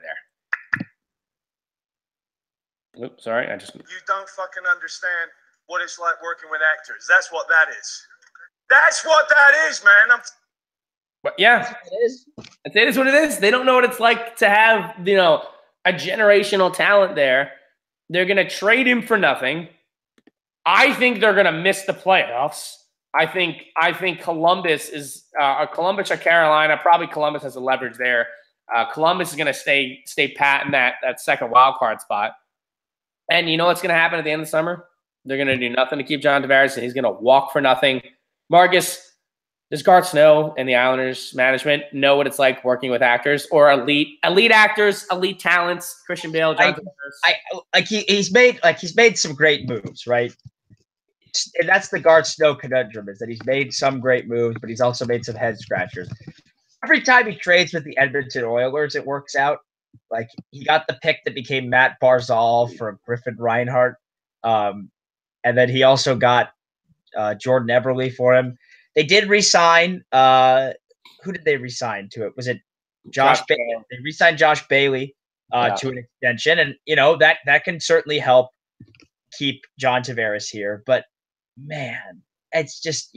Oops, sorry. You don't fucking understand what it's like working with actors. That's what that is. That's what that is, man. Yeah, it is what it is. They don't know what it's like to have, a generational talent there. They're going to trade him for nothing. I think they're going to miss the playoffs. I think Columbus is Columbus or Carolina. Probably Columbus has a leverage there. Columbus is going to stay pat in that second wild card spot. And you know what's going to happen at the end of the summer? They're going to do nothing to keep John Tavares, and he's going to walk for nothing. Marcus, does Garth Snow and the Islanders management know what it's like working with actors or elite actors, elite talents? Christian Bale, John Tavares. He's made some great moves, right? And that's the Garth Snow conundrum, is that he's made some great moves, but he's also made some head scratchers. Every time he trades with the Edmonton Oilers, it works out. Like, he got the pick that became Matt Barzal for Griffin Reinhart. And then he also got Jordan Eberle for him. They did re-sign. Who did they re-sign to it? Was it Josh Bailey? They re-signed Josh Bailey to an extension. And, that can certainly help keep John Tavares here. But, man, it's just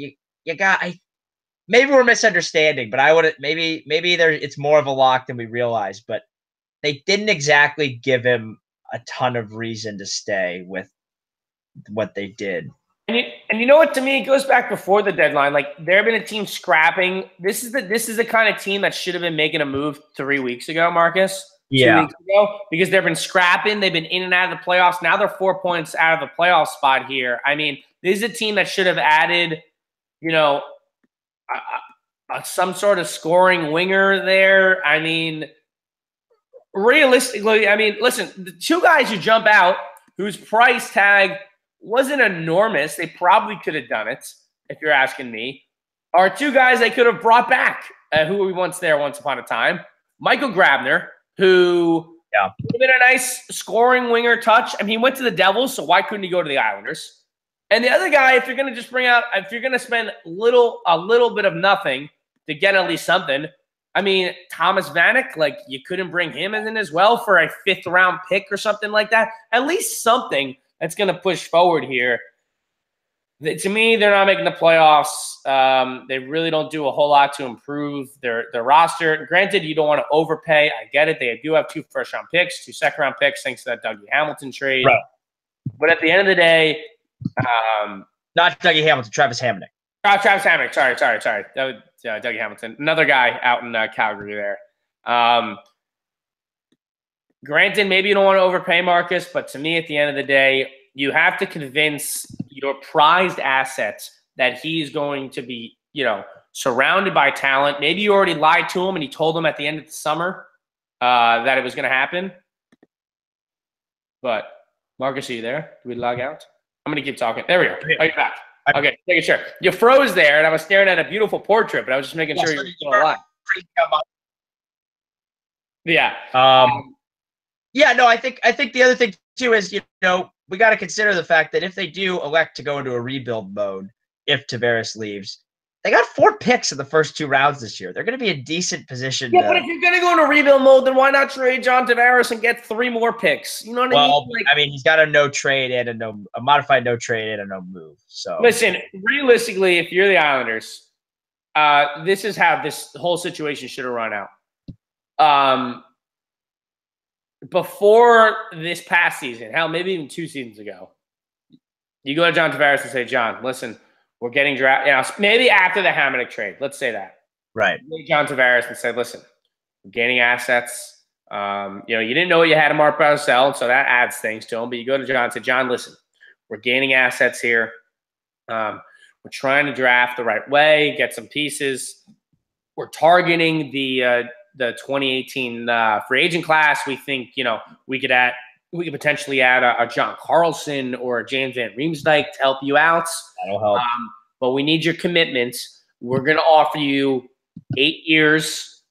maybe we're misunderstanding, but maybe it's more of a lock than we realize. But they didn't exactly give him a ton of reason to stay with what they did. And you know what? To me, it goes back before the deadline. Like, there have been a team scrapping. This is the kind of team that should have been making a move 3 weeks ago, Marcus. 2 weeks ago, because they've been scrapping. They've been in and out of the playoffs. Now they're 4 points out of the playoff spot here. I mean, this is a team that should have added, some sort of scoring winger there. I mean, realistically, I mean, listen, the two guys who jump out whose price tag wasn't enormous, they probably could have done it, if you're asking me, are two guys they could have brought back, who were once there once upon a time. Michael Grabner, who would have been a nice scoring winger touch. I mean, he went to the Devils, so why couldn't he go to the Islanders? And the other guy, if you're going to just if you're going to spend a little bit of nothing to get at least something, I mean, Thomas Vanek, like, you couldn't bring him in as well for a 5th-round pick or something like that. At least something that's going to push forward here. To me, they're not making the playoffs. They really don't do a whole lot to improve their roster. Granted, you don't want to overpay. I get it. They do have 2 first-round picks, 2 second-round picks, thanks to that Dougie Hamilton trade. Right. But at the end of the day, not Dougie Hamilton, Travis Hamonic. Travis Hamonic. Sorry. That was Dougie Hamilton. Another guy out in Calgary there. Granted, maybe you don't want to overpay Marcus, but to me, at the end of the day, you have to convince your prized assets that he's going to be, surrounded by talent. Maybe you already lied to him and he told him at the end of the summer that it was going to happen. But, Marcus, are you there? Do we log out? I'm going to keep talking. There we go. Oh, you're back. Okay, making sure. You froze there, and I was staring at a beautiful portrait, but I was just making sure you were still alive. Yeah. Yeah, no, I think the other thing too is, we got to consider the fact that if they do elect to go into a rebuild mode, if Tavares leaves, they got 4 picks in the first 2 rounds this year. They're going to be in decent position. Yeah, but if you're going to go into rebuild mode, then why not trade John Tavares and get 3 more picks? You know what I mean? I mean, he's got a no trade and a modified no trade and a no move. So listen, realistically, if you're the Islanders, this is how this whole situation should have run out. Before this past season, hell, maybe even 2 seasons ago, you go to John Tavares and say, John, listen, we're getting drafted. Maybe after the Hamonic trade, let's say that. Right. You go to John Tavares and say, listen, we're gaining assets. You didn't know what you had in Mark Barzell, so that adds things to him. But you go to John and say, John, listen, we're gaining assets here. We're trying to draft the right way, get some pieces. We're targeting the 2018 free agent class. We think, we could potentially add a John Carlson or a James Van Riemsdyk to help you out. That'll help. But we need your commitments. We're going to offer you 8 years.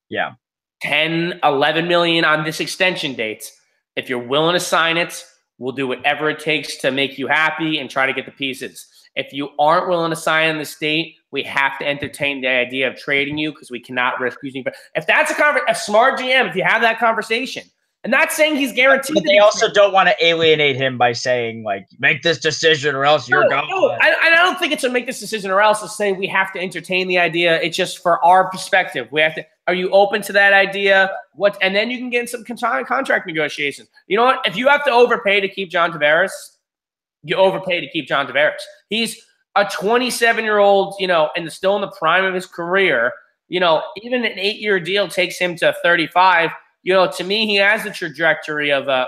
Yeah. 10, 11 million on this extension date. If you're willing to sign it, we'll do whatever it takes to make you happy and try to get the pieces. If you aren't willing to sign this date, we have to entertain the idea of trading you because we cannot risk using. But if that's a smart GM, if you have that conversation, and not saying he's guaranteed. But they also don't want to alienate him by saying, like, make this decision or else you're gone. No, I don't think it's to make this decision or else to say we have to entertain the idea. It's just for our perspective. We have to. Are you open to that idea? And then you can get in some contract negotiations. You know what? If you have to overpay to keep John Tavares, you overpay to keep John Tavares. He's a 27-year-old, and still in the prime of his career. Even an 8-year deal takes him to 35. To me, he has the trajectory of a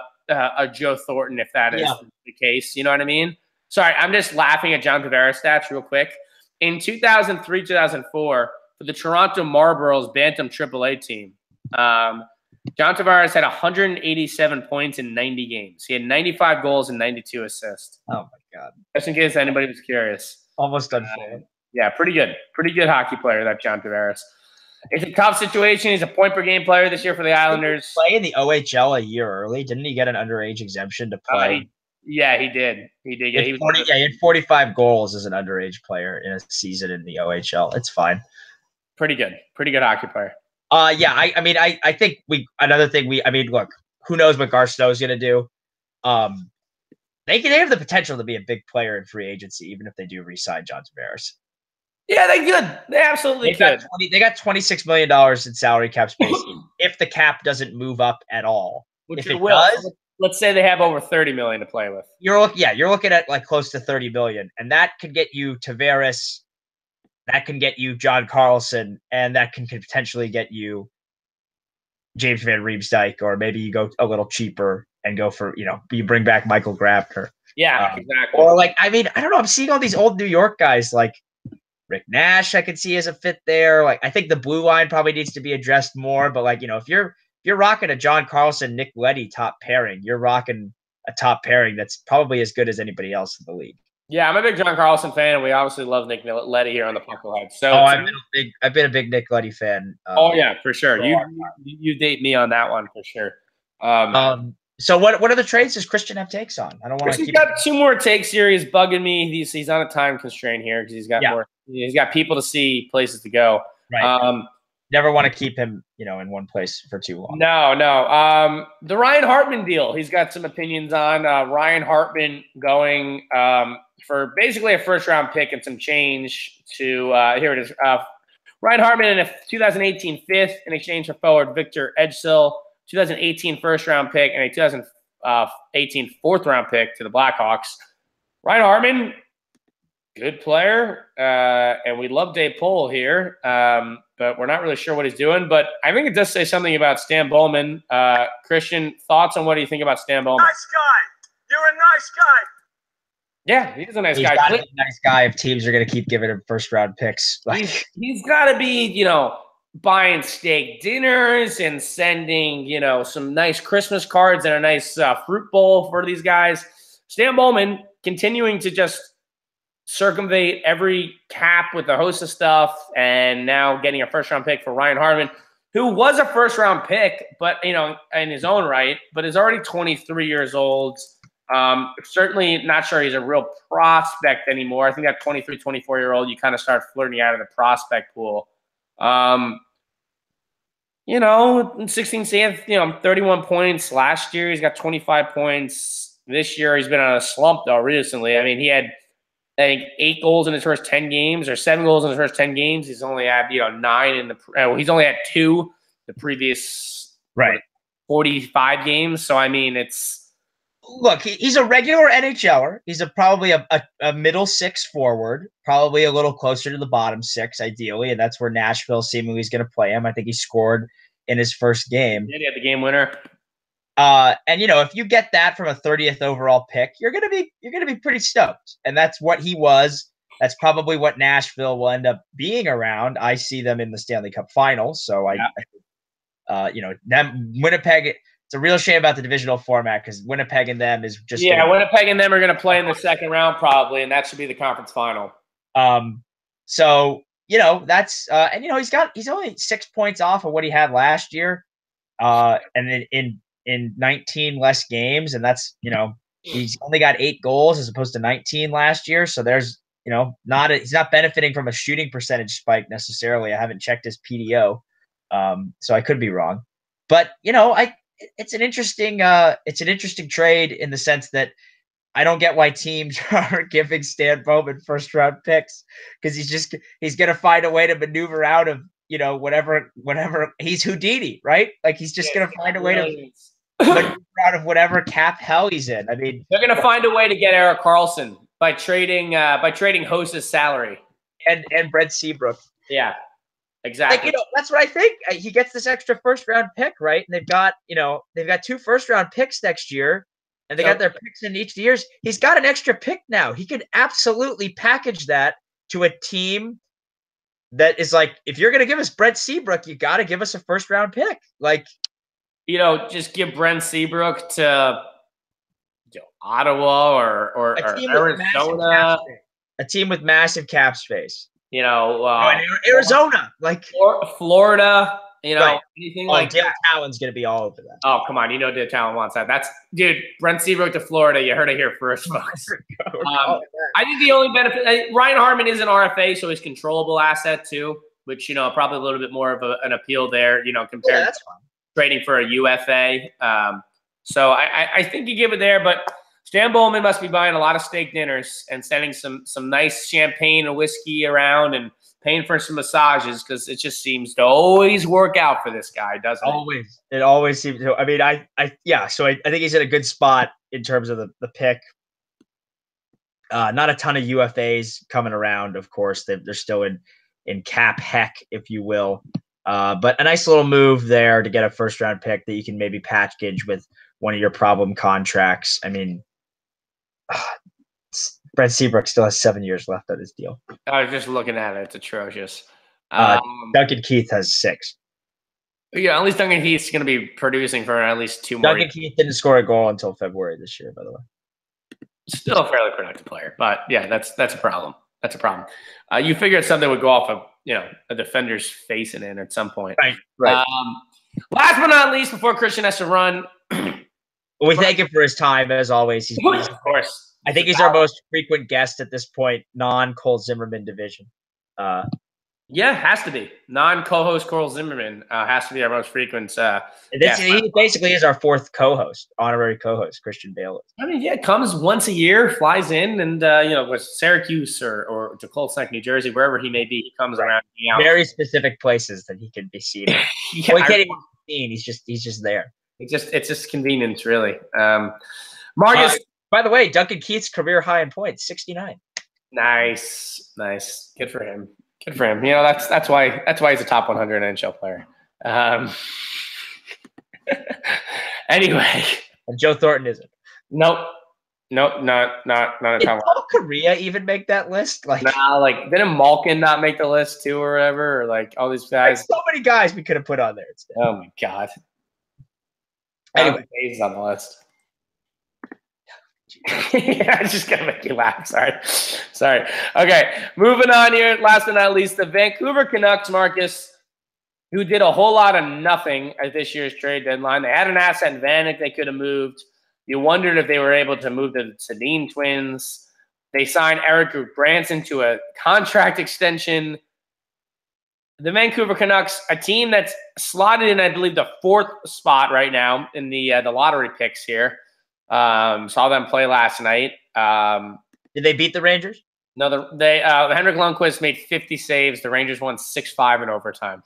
Joe Thornton, if that is the case. You know what I mean? Sorry, I'm just laughing at John Tavares stats real quick. In 2003, 2004, for the Toronto Marlboros Bantam AAA team, John Tavares had 187 points in 90 games. He had 95 goals and 92 assists. Oh, my God. Just in case anybody was curious. Almost unfair. Yeah, pretty good. Pretty good hockey player, that John Tavares. It's a tough situation. He's a point-per-game player this year for the Islanders. Did he play in the OHL a year early? Didn't he get an underage exemption to play? He did. He did. He had 45 goals as an underage player in a season in the OHL. It's fine. Pretty good. Pretty good hockey player. I think look, who knows what Garceau is going to do? They have the potential to be a big player in free agency, even if they do re-sign John Tavares. Yeah, they could. They absolutely could. They got $26 million in salary cap space if the cap doesn't move up at all. Which it does, let's say they have over $30 million to play with. You're looking at like close to $30 million, and that could get you Tavares. That can get you John Carlson, and that can potentially get you James Van Riemsdyk, or maybe you go a little cheaper and go for, you bring back Michael Grabner. Yeah, exactly. Or I don't know. I'm seeing all these old New York guys like Rick Nash, I could see as a fit there. Like, I think the blue line probably needs to be addressed more. But like, if you're rocking a John Carlson, Nick Leddy top pairing, you're rocking a top pairing that's probably as good as anybody else in the league. Yeah, I'm a big John Carlson fan, and we obviously love Nick Leddy here on the Puckleheads. So, I've been a big Nick Leddy fan. Yeah, for sure. You date me on that one for sure. So what other trades does Christian have takes on? I don't want to. He's got 2 more takes here. He's bugging me. He's on a time constraint here because he's got more. He's got people to see, places to go. Right. Never want to keep him, in one place for too long. No. The Ryan Hartman deal. He's got some opinions on Ryan Hartman going for basically a first-round pick and some change to here it is. Ryan Hartman in a 2018 fifth in exchange for forward Victor Edgesill, 2018 first-round pick, and a 2018 fourth-round pick to the Blackhawks. Ryan Hartman, good player, and we love Dave Pohl here, but we're not really sure what he's doing. But I think it does say something about Stan Bowman. Christian, thoughts on what do you think about Stan Bowman? Nice guy. You're a nice guy. Yeah, he's a nice guy. He's a nice guy if teams are going to keep giving him first-round picks. He's got to be, buying steak dinners and sending, some nice Christmas cards and a nice fruit bowl for these guys. Stan Bowman continuing to just circumvent every cap with a host of stuff, and now getting a first-round pick for Ryan Hartman, who was a first-round pick, but, in his own right, but is already 23 years old. Certainly not sure he's a real prospect anymore. I think that 23, 24-year-old, you kind of start flirting out of the prospect pool. 16th, 31 points last year. He's got 25 points this year. He's been on a slump though recently. I mean, he had, I think, 8 goals in his first 10 games or 7 goals in his first 10 games. He's only had, 9 in the, he's only had 2 the previous 45 games. So, I mean, look, he's a regular NHLer. He's probably a middle 6 forward, probably a little closer to the bottom 6, ideally, and that's where Nashville seemingly is going to play him. I think he scored in his first game. Yeah, he had the game winner. And if you get that from a 30th overall pick, you're gonna be pretty stoked. And that's what he was. That's probably what Nashville will end up being around. I see them in the Stanley Cup Finals, so them Winnipeg. It's a real shame about the divisional format because Winnipeg and them is just Winnipeg and them are going to play in the second round probably, and that should be the conference final. So that's and he's only 6 points off of what he had last year, and in 19 less games, and that's he's only got 8 goals as opposed to 19 last year. So there's he's not benefiting from a shooting percentage spike necessarily. I haven't checked his PDO, so I could be wrong, but it's an interesting trade in the sense that I don't get why teams are giving Stan Bowman first round picks because he's going to find a way to maneuver out of whatever he's Houdini, right? Like he's just going to find a way to maneuver out of whatever cap hell he's in. I mean, they're going to find a way to get Erik Karlsson by trading Host's salary and Brent Seabrook. Yeah. Exactly. Like, that's what I think. He gets this extra first round pick, right? And they've got 2 first round picks next year, and they got their picks in each years. He's got an extra pick now. He could absolutely package that to a team that is like, if you're going to give us Brent Seabrook, you got to give us a first round pick. Like, just give Brent Seabrook to Ottawa or Arizona. A team with massive cap space. Arizona, like Florida, anything like Dale Talon's going to be all over that. Oh, come on. Dale Talon wants that. Dude, Brent Seabrook to Florida. You heard it here first, folks. I think the only benefit, Ryan Hartman is an RFA, so he's controllable asset too, which, probably a little bit more of an appeal there, compared to trading for a UFA. So I think you give it there, but Stan Bowman must be buying a lot of steak dinners and sending some nice champagne and whiskey around and paying for some massages because it just seems to always work out for this guy, doesn't it? It always seems to. I mean, so I think he's in a good spot in terms of the pick. Not a ton of UFAs coming around, of course. They're still in cap heck, if you will. But a nice little move there to get a first round pick that you can maybe package with one of your problem contracts. I mean, Brent Seabrook still has 7 years left on his deal. I was just looking at it. It's atrocious. Duncan Keith has 6. Yeah, at least Duncan Keith's going to be producing for at least 2 more Duncan Keith didn't score a goal until February this year, by the way. Still a fairly productive player, but yeah, that's a problem. That's a problem. You figured something would go off of a defender's face in at some point. Right. Last but not least, before Christian has to run, we thank him for his time as always. He's of course. I think he's our most frequent guest at this point, non-Cole Zimmerman division. Yeah, has to be. Non-co-host Cole Zimmerman has to be our most frequent. He basically is our 4th co-host, honorary co-host, Christian Bale. I mean, yeah, comes once a year, flies in, and with Syracuse or to Colts Neck, New Jersey, wherever he may be, he comes around. Very specific places that he can be seen. Yeah, he can't even be seen. He's just there. It's just convenience, really. Marcus. By the way, Duncan Keith's career high in points, 69. Nice. Good for him. That's why he's a top 100 NHL player. Anyway, and Joe Thornton isn't. Nope, not a Did top. Paul Correa even make that list? Didn't Malkin not make the list too, or whatever? Or all these guys. So many guys we could have put on there instead. Oh my god. Anyway, he's on the list. Yeah, I'm just gonna make you laugh. Sorry. Okay, moving on here. Last but not least, the Vancouver Canucks, Marcus, who did a whole lot of nothing at this year's trade deadline. They had an asset in Vanek they could have moved. You wondered if they were able to move the Sedin twins. They signed Eric Branson to a contract extension. The Vancouver Canucks, a team that's slotted in, I believe, the 4th spot right now in the lottery picks here. Saw them play last night. Did they beat the Rangers? No, Henrik Lundqvist made 50 saves. The Rangers won 6-5 in overtime.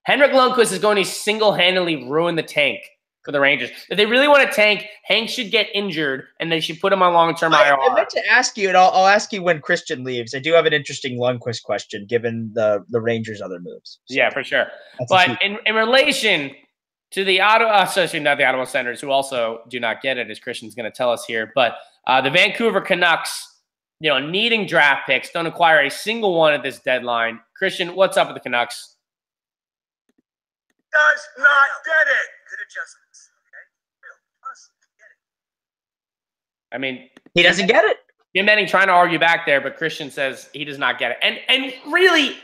Henrik Lundqvist is going to single-handedly ruin the tank for the Rangers. If they really want to tank, Hank should get injured, and they should put him on long-term IR. I meant to ask you, and I'll ask you when Christian leaves. I do have an interesting Lundqvist question, given the Rangers' other moves. So yeah, for sure. But in relation to the Ottawa, not the Ottawa Senators, who also do not get it, as Christian's going to tell us here, but the Vancouver Canucks, needing draft picks, don't acquire a single one at this deadline. Christian, what's up with the Canucks? Does not get it. Good adjustments. Okay. I mean, he doesn't get it. Jim Benning trying to argue back there, but Christian says he does not get it. And really,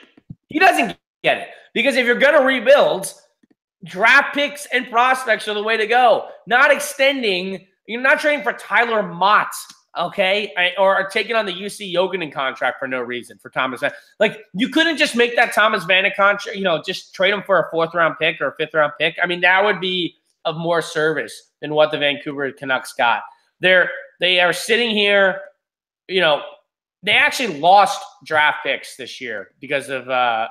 he doesn't get it. Because if you're going to rebuild, draft picks and prospects are the way to go. Not extending. You're not trading for Tyler Mott, okay? Or taking on the UC Yoganen contract for no reason for Thomas Vanek. You couldn't just make that Thomas Vanek contract, just trade him for a 4th-round pick or a 5th-round pick. I mean, that would be of more service than what the Vancouver Canucks got. They are sitting here, they actually lost draft picks this year because of the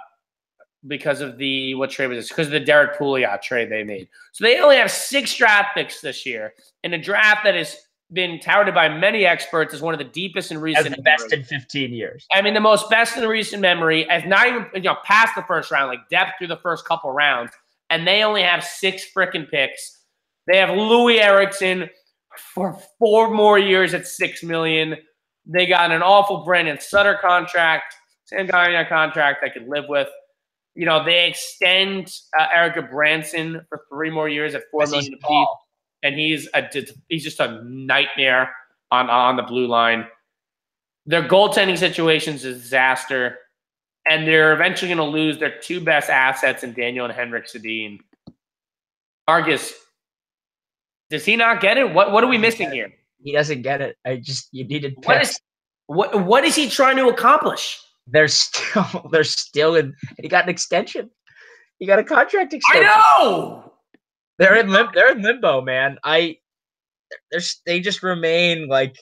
what trade was this? Because of the Derek Pouliot trade they made. So they only have 6 draft picks this year in a draft that has been touted by many experts as one of the deepest in recent memory. As the best in 15 years. I mean, the most best in recent memory, as not even past the first round, depth through the first couple rounds, and they only have 6 freaking picks. They have Louis Eriksson for 4 more years at $6 million. They got an awful Brandon Sutter contract, Sam Gagner contract I could live with. They extend Erica Branson for 3 more years at $4 million apiece, and he's just a nightmare on the blue line. Their goaltending situation is a disaster, and they're eventually going to lose their 2 best assets in Daniel and Henrik Sedin. Argus, does he not get it? What are we missing here? He doesn't get it. You needed picks. What is he trying to accomplish? They're still in. He got an extension. He got a contract extension. I know. They're in limbo, man. They just remain like.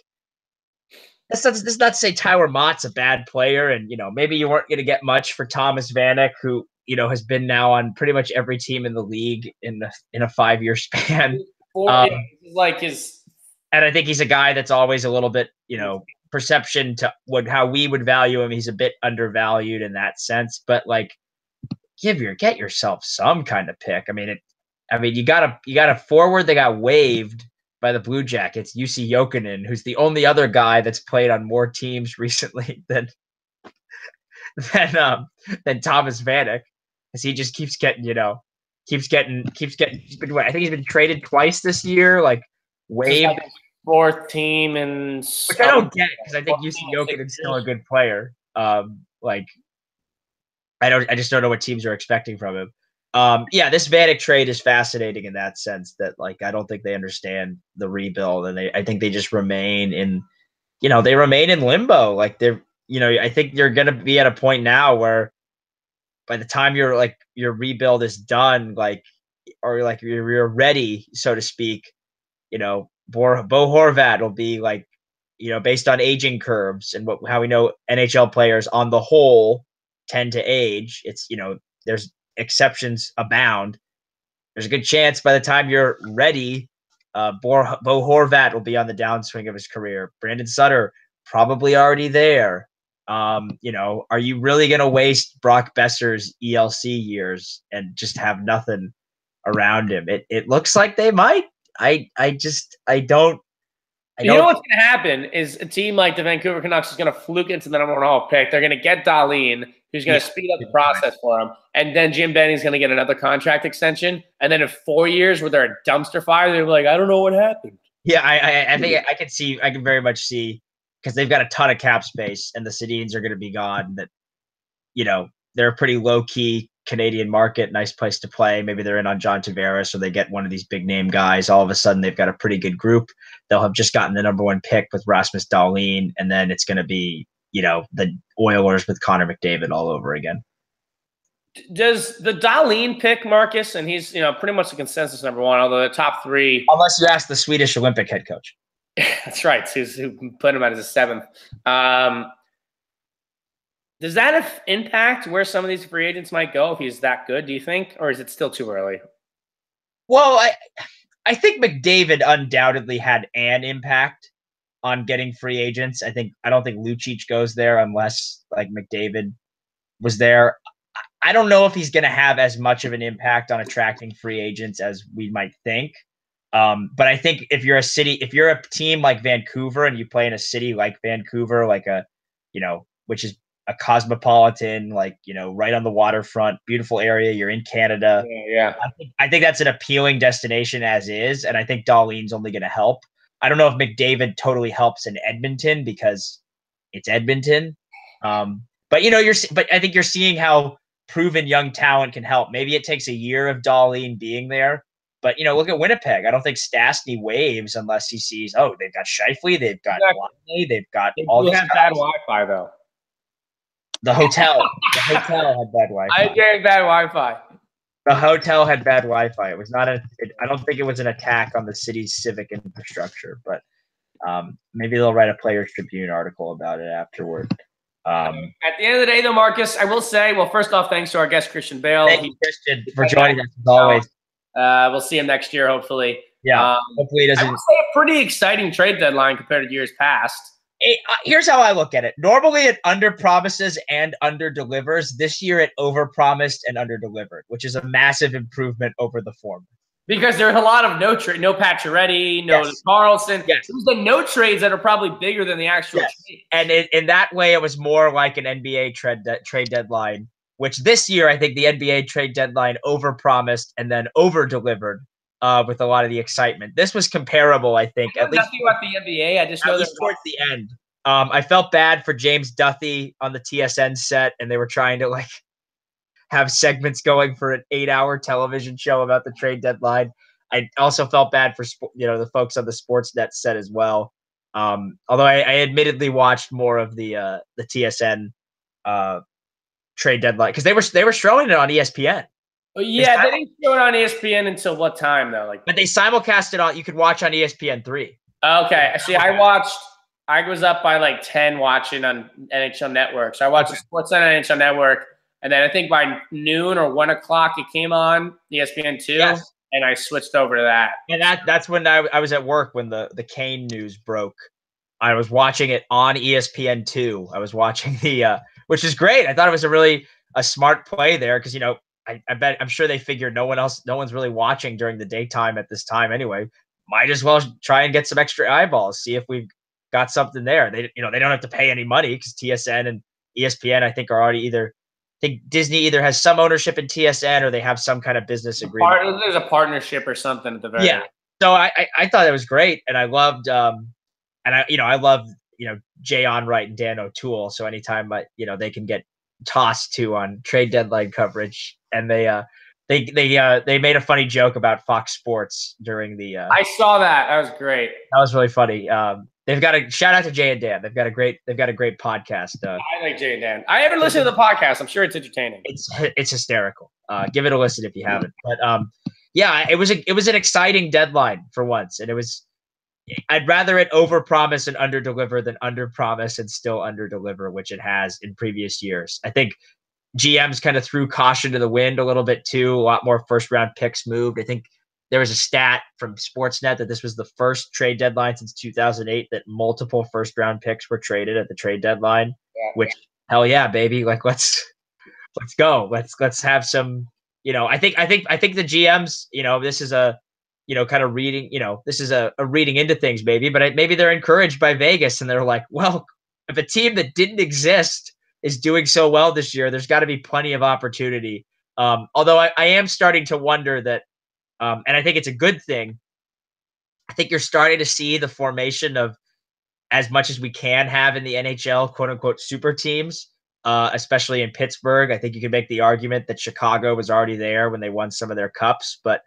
That's not to say Tyler Mott's a bad player, and maybe you weren't going to get much for Thomas Vanek, who has been now on pretty much every team in the league in a 5-year span. And I think he's a guy that's always a little bit, perception to how we would value him. He's a bit undervalued in that sense, but get yourself some kind of pick. I mean, you got a forward that got waived by the Blue Jackets, UC Jokinen, who's the only other guy that's played on more teams recently than Thomas Vanek, as he just keeps getting, keeps getting. I think he's been traded twice this year, like waived. Like fourth team, and which I don't get because I think UC Jokinen is still a good player. I just don't know what teams are expecting from him. This Vanek trade is fascinating in that sense that like I don't think they understand the rebuild, and I think they just remain in, they remain in limbo. Like they're, I think you're gonna be at a point now where by the time your rebuild is done, or you're ready, so to speak, Bo Horvat will be like, based on aging curves and how we know NHL players on the whole tend to age. It's, there's exceptions abound. There's a good chance by the time you're ready, Bo Horvat will be on the downswing of his career. Brandon Sutter probably already there. Are you really going to waste Brock Besser's ELC years and just have nothing around him? It looks like they might. I don't. You know what's going to happen is a team like the Vancouver Canucks is going to fluke into the number 1 overall pick. They're going to get Dahlin, who's going to speed up the process for him. And then Jim Benny's going to get another contract extension. And then in 4 years where they're a dumpster fire, they're like, I don't know what happened. Yeah, I think I can very much see, because they've got a ton of cap space and the Sedins are going to be gone, that, they're a pretty low-key Canadian market, nice place to play. Maybe they're in on John Tavares, or they get one of these big name guys. All of a sudden, they've got a pretty good group. They'll have just gotten the number 1 pick with Rasmus Dahlin, and then it's going to be, the Oilers with Connor McDavid all over again. Does the Dahlin pick, Marcus, and he's pretty much the consensus number 1, although the top 3, unless you ask the Swedish Olympic head coach. That's right, who put him out as a 7th. Does that impact where some of these free agents might go if he's that good, do you think? Or is it still too early? Well, I think McDavid undoubtedly had an impact on getting free agents. I don't think Lucic goes there unless like McDavid was there. I don't know if he's going to have as much of an impact on attracting free agents as we might think. But I think if you're a team like Vancouver and you play in a city like Vancouver, like which is a cosmopolitan, right on the waterfront, beautiful area. You're in Canada. Yeah. I think that's an appealing destination as is, and I think Dahlin's only going to help. I don't know if McDavid totally helps in Edmonton because it's Edmonton. But I think you're seeing how proven young talent can help. Maybe it takes a year of Dahlin being there, but look at Winnipeg. I don't think Stastny waves unless he sees, they've got Scheifele, they've got Longley, they've got all these guys. Bad Wi-Fi though. The hotel had bad Wi-Fi. I get bad Wi-Fi. The hotel had bad Wi-Fi. It was not I don't think it was an attack on the city's civic infrastructure, but maybe they'll write a Players Tribune article about it afterward. At the end of the day, though, Marcus, I will say, well, first off, thanks to our guest, Christian Bale. Thank you, Christian, for joining us as always. We'll see him next year, hopefully. Yeah, hopefully he doesn't. I would say a pretty exciting trade deadline compared to years past. Here's how I look at it. Normally it under-promises and under-delivers. This year it over-promised and under-delivered, which is a massive improvement over the former. Because there's a lot of no Pacioretty, no Carlson. Yes. There's the no trades that are probably bigger than the actual trade. And in that way, it was more like an NBA trade deadline, which this year I think the NBA trade deadline over-promised and then over-delivered. With a lot of the excitement. This was comparable, I think. At least nothing about the NBA. I just know that towards the end. I felt bad for James Duthie on the TSN set, and they were trying to have segments going for an 8-hour television show about the trade deadline. I also felt bad for the folks on the Sportsnet set as well. Although I admittedly watched more of the TSN trade deadline because they were showing it on ESPN. Yeah, they didn't show it on ESPN until what time though? But they simulcast it on. You could watch on ESPN3. Okay, see, I was up by 10 watching on NHL Network. So I watched the Sports on NHL Network, and then I think by noon or 1 o'clock it came on ESPN2, and I switched over to that. And that's when I was at work when the Kane news broke. I was watching it on ESPN2. I was watching which is great. I thought it was a smart play there because I'm sure they figured no one's really watching during the daytime at this time anyway. might as well try and get some extra eyeballs, see if we've got something there. They don't have to pay any money because TSN and ESPN, I think, are already I think Disney either has some ownership in TSN or they have some kind of business agreement. There's a partnership or something at the very end. So I thought it was great, and I loved I love Jay Onrait and Dan O'Toole. So anytime they can get tossed to on trade deadline coverage, and they made a funny joke about Fox Sports during the. I saw that. That was great. That was really funny. They've got a shout out to Jay and Dan. They've got a great podcast. I like Jay and Dan. I haven't listened to the podcast. I'm sure it's entertaining. It's hysterical. Give it a listen if you haven't. But yeah, it was an exciting deadline for once, and I'd rather it overpromise and underdeliver than underpromise and still underdeliver, which it has in previous years. I think GMs kind of threw caution to the wind a little bit too. A lot more first round picks moved. I think there was a stat from Sportsnet that this was the first trade deadline since 2008 that multiple first round picks were traded at the trade deadline. Yeah. Which, hell yeah, baby! Like let's go. Let's have some. I think the GMs. This is a kind of reading. This is a reading into things, maybe. But maybe they're encouraged by Vegas, and they're like, well, if a team that didn't exist is doing so well this year, there's got to be plenty of opportunity. Although I am starting to wonder that. And I think it's a good thing. I think you're starting to see the formation of as much as we can have in the NHL, quote unquote, super teams, especially in Pittsburgh. I think you can make the argument that Chicago was already there when they won some of their cups. But,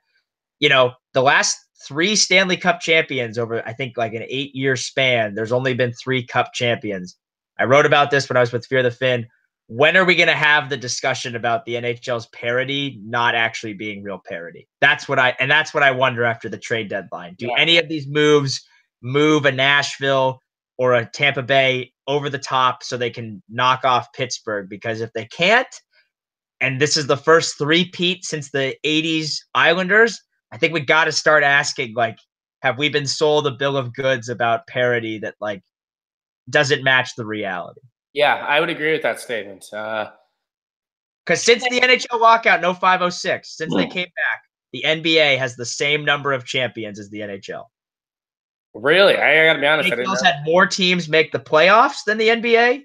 the last 3 Stanley Cup champions over, I think, like an 8-year span, there's only been 3 cup champions. I wrote about this when I was with Fear the Fin. When are we going to have the discussion about the NHL's parity not actually being real parity? That's what I wonder after the trade deadline. Do any of these moves move a Nashville or a Tampa Bay over the top so they can knock off Pittsburgh? Because if they can't, and this is the first three-peat since the 80s Islanders, I think we got to start asking, like, have we been sold a bill of goods about parity that, like, doesn't match the reality? Yeah, I would agree with that statement. Because since the NHL lockout, no 506, since they came back, the NBA has the same number of champions as the NHL. Really? I got to be honest. The NHL's had more teams make the playoffs than the NBA.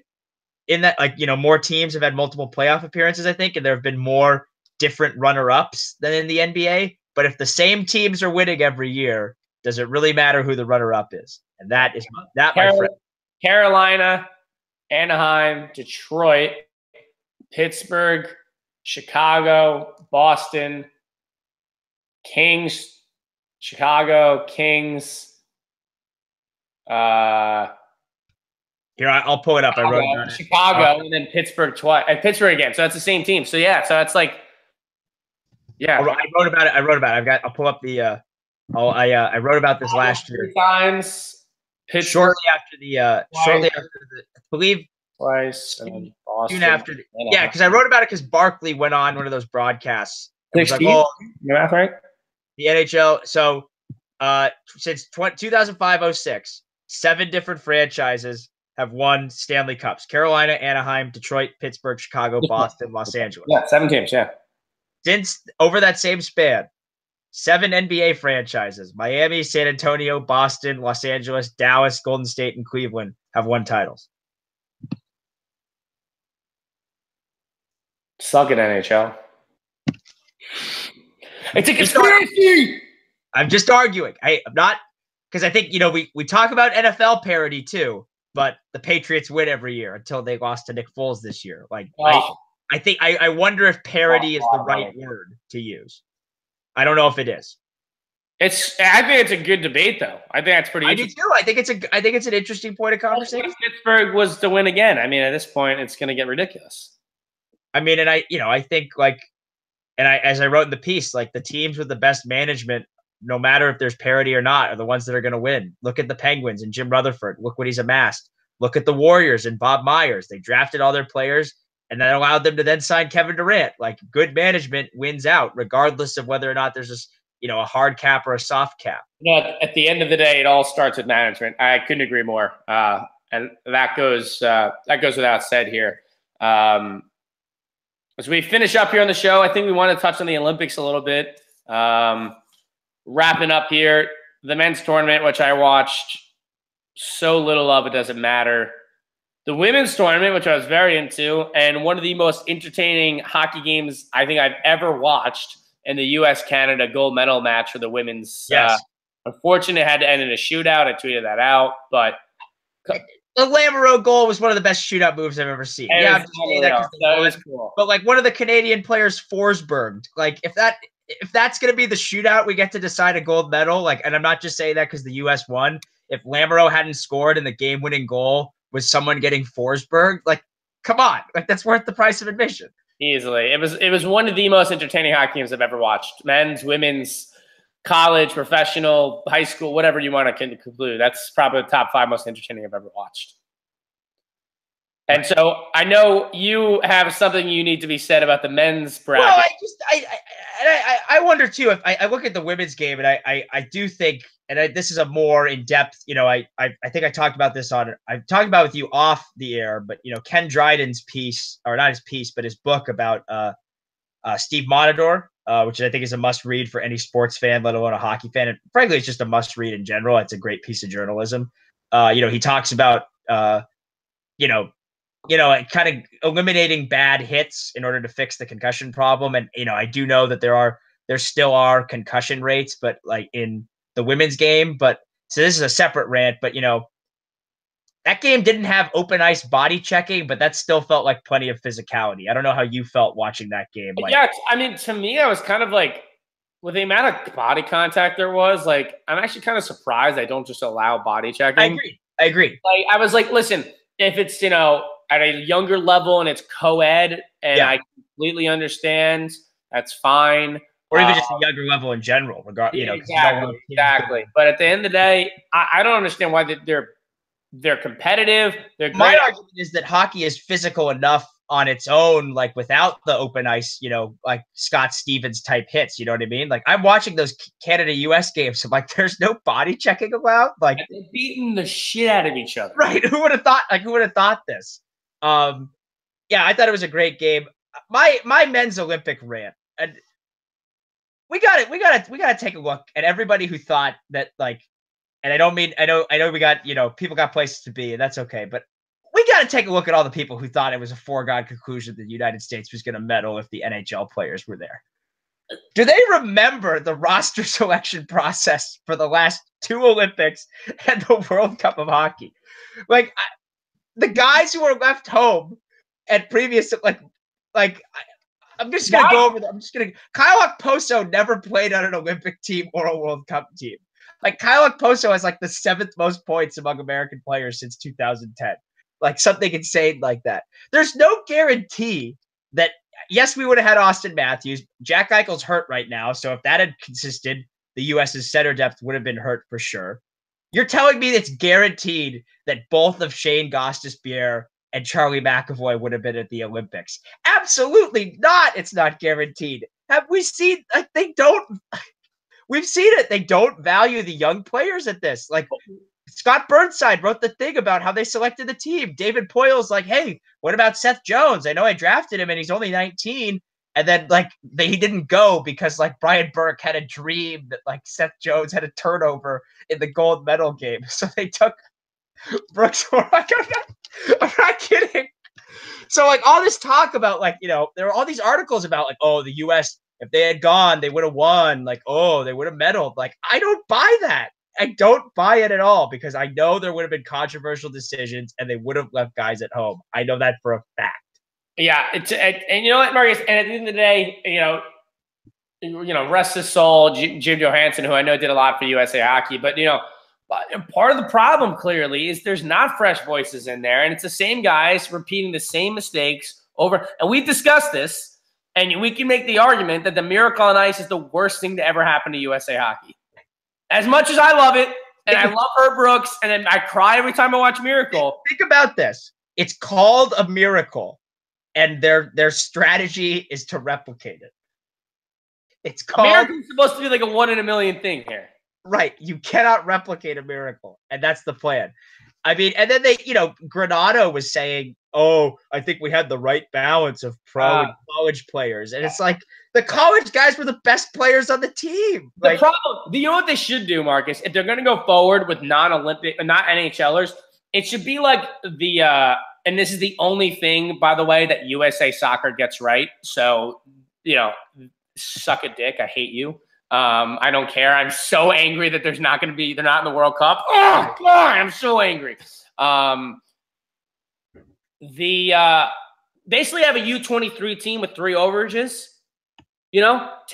In that, more teams have had multiple playoff appearances, I think, and there have been more different runner-ups than in the NBA. But if the same teams are winning every year, does it really matter who the runner-up is? And that is my friend. Carolina, Anaheim, Detroit, Pittsburgh, Chicago, Boston, Kings, Chicago, Kings. Here, I'll pull it up. Chicago, I wrote about it. Chicago, and then Pittsburgh twice. Pittsburgh again. So that's the same team. So yeah, so that's like, yeah. I wrote about it. I'll pull up the. I wrote about this last year. 3 times. Shortly after the, I believe. Twice. Soon after. Because I wrote about it because Barkley went on one of those broadcasts. It was like, your math right? The NHL. So since 2005-06, 7 different franchises have won Stanley Cups. Carolina, Anaheim, Detroit, Pittsburgh, Chicago, Boston, Los Angeles. Yeah, 7 teams, yeah. Since over that same span, 7 NBA franchises, Miami, San Antonio, Boston, Los Angeles, Dallas, Golden State, and Cleveland have won titles. Suck it, NHL. It's a conspiracy! I'm just arguing. I'm not, because I think, we talk about NFL parity too, but the Patriots win every year until they lost to Nick Foles this year. Like, I wonder if parity is the right word to use. I don't know if it is. I think it's a good debate, though. I think that's pretty interesting. I do too. I think it's an interesting point of conversation. Pittsburgh was to win again. I mean, at this point, it's going to get ridiculous. I mean, and I think, like, as I wrote in the piece, like, the teams with the best management, no matter if there's parity or not, are the ones that are going to win. Look at the Penguins and Jim Rutherford. Look what he's amassed. Look at the Warriors and Bob Myers. They drafted all their players, and that allowed them to then sign Kevin Durant. Like, good management wins out, regardless of whether or not there's a hard cap or a soft cap. At the end of the day, it all starts with management. I couldn't agree more. And that goes without said here. As we finish up here on the show, I think we want to touch on the Olympics a little bit. Wrapping up here, the men's tournament, which I watched so little of, it doesn't matter. The women's tournament, which I was very into, and one of the most entertaining hockey games I think I've ever watched in the U.S.-Canada gold medal match for the women's. Yes. Unfortunately, it had to end in a shootout. I tweeted that out, but the Lamoureux goal was one of the best shootout moves I've ever seen. Yeah, I'm just saying that because it was cool. But like one of the Canadian players, Forsberg, like if that's going to be the shootout, we get to decide a gold medal. Like, and I'm not just saying that because the U.S. won. If Lamoureux hadn't scored and the game-winning goal was someone getting Forsberg, like, come on, like that's worth the price of admission. Easily, it was one of the most entertaining hockey games I've ever watched. Men's, women's, college, professional, high school, whatever you want to conclude. That's probably the top 5 most entertaining I've ever watched. And so I know you have something you need to be said about the men's bracket. Well, I wonder too if I look at the women's game, and I do think, and this is a more in depth. You know, I think I talked about this I've talked about with you off the air, but you know, Ken Dryden's piece, or not his piece, but his book about Steve Monador, which I think is a must read for any sports fan, let alone a hockey fan. And frankly, it's just a must read in general. It's a great piece of journalism. You know, he talks about kind of eliminating bad hits in order to fix the concussion problem. And, you know, I do know that there still are concussion rates, but like in the women's game, but so this is a separate rant, but you know, that game didn't have open ice body checking, but that still felt like plenty of physicality. I don't know how you felt watching that game. Like, yeah, I mean, to me, I was kind of like, with the amount of body contact there was, like, I'm actually kind of surprised they don't just allow body checking. I agree. Like, I was like, listen, if it's, you know, at a younger level and it's co-ed and I completely understand, that's fine. Or even just a younger level in general, Exactly. But at the end of the day, I don't understand why they're competitive. My argument is that hockey is physical enough on its own, like without the open ice, you know, like Scott Stevens type hits. You know what I mean? Like I'm watching those Canada-US games. I'm like, there's no body checking allowed. Like they're beating the shit out of each other. Right? Who would have thought? Like who would have thought this? Yeah, I thought it was a great game. My men's Olympic rant, and we gotta take a look at everybody who thought that, like, and I know we got, you know, people got places to be, and that's okay, but we got to take a look at all the people who thought it was a foregone conclusion that the United States was going to medal if the NHL players were there. Do they remember the roster selection process for the last 2 Olympics and the World Cup of Hockey? Like, the guys who were left home at previous, I'm just going to go over that. Kyle Okposo never played on an Olympic team or a World Cup team. Like, Kyle Okposo has like the 7th most points among American players since 2010. Like something insane like that. There's no guarantee that, yes, we would have had Austin Matthews. Jack Eichel's hurt right now. So if that had consisted, the U.S.'s center depth would have been hurt for sure. You're telling me it's guaranteed that both of Shane Gostisbehere and Charlie McAvoy would have been at the Olympics? Absolutely not. It's not guaranteed. Have we seen, like, they don't, we've seen it. They don't value the young players at this. Like, Scott Burnside wrote the thing about how they selected the team. David Poyle's like, hey, what about Seth Jones? I know I drafted him and he's only 19. And then he didn't go because like Brian Burke had a dream that like Seth Jones had a turnover in the gold medal game. So they took Brooks. I'm not kidding. So like all this talk about like, you know, there are all these articles about like, oh, the US, if they had gone, they would have won. Like, oh, they would have medaled. Like, I don't buy that. I don't buy it at all because I know there would have been controversial decisions and they would have left guys at home. I know that for a fact. Yeah, and you know what, Marcus? And at the end of the day, you know, rest his soul, Jim Johansson, who I know did a lot for USA Hockey, but you know, part of the problem clearly is there's not fresh voices in there, and it's the same guys repeating the same mistakes over. And we've discussed this, and we can make the argument that the Miracle on Ice is the worst thing to ever happen to USA Hockey. As much as I love it, and I love Herb Brooks, and I cry every time I watch Miracle. Think about this. It's called a miracle, and their strategy is to replicate it. It's called... A miracle's supposed to be like a 1 in a million thing here. Right. You cannot replicate a miracle, and that's the plan. I mean, and then they, Granado was saying, "Oh, I think we had the right balance of pro and college players," and it's like the college guys were the best players on the team. The problem, you know what they should do, Marcus? If they're going to go forward with non-Olympic, not NHLers, it should be like the and this is the only thing, by the way, that USA Soccer gets right. So, suck a dick. I hate you. I don't care. I'm so angry that they're not in the World Cup. Oh God, I'm so angry. Basically have a U23 team with 3 overages. Basically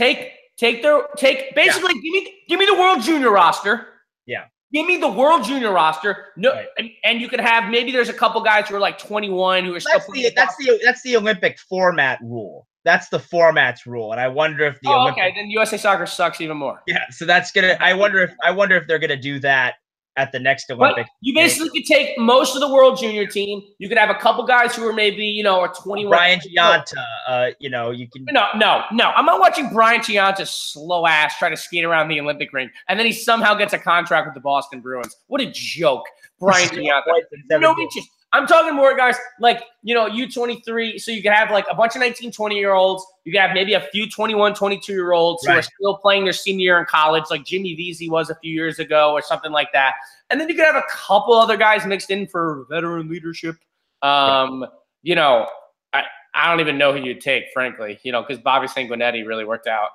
give me the World Junior roster. Yeah. Give me the World Junior roster. No, right. and you can have maybe there's a couple guys who are like 21 who are still playing. That's the Olympic format rule. That's the formats rule, and I wonder if the okay, then USA Soccer sucks even more. Yeah, so that's gonna. I wonder if they're gonna do that at the next Olympics. You basically could take most of the World Junior team. You could have a couple guys who are maybe or 21. Brian Gianta, you can. No. I'm not watching Brian Gianta's slow ass try to skate around the Olympic ring, and then he somehow gets a contract with the Boston Bruins. What a joke, Brian Gianta. No interest. I'm talking more guys like, U23. So you can have like a bunch of 19, 20-year-olds. You can have maybe a few 21, 22-year-olds who are still playing their senior year in college, like Jimmy Vesey was a few years ago or something like that. And then you could have a couple other guys mixed in for veteran leadership. I don't even know who you'd take, frankly, because Bobby Sanguinetti really worked out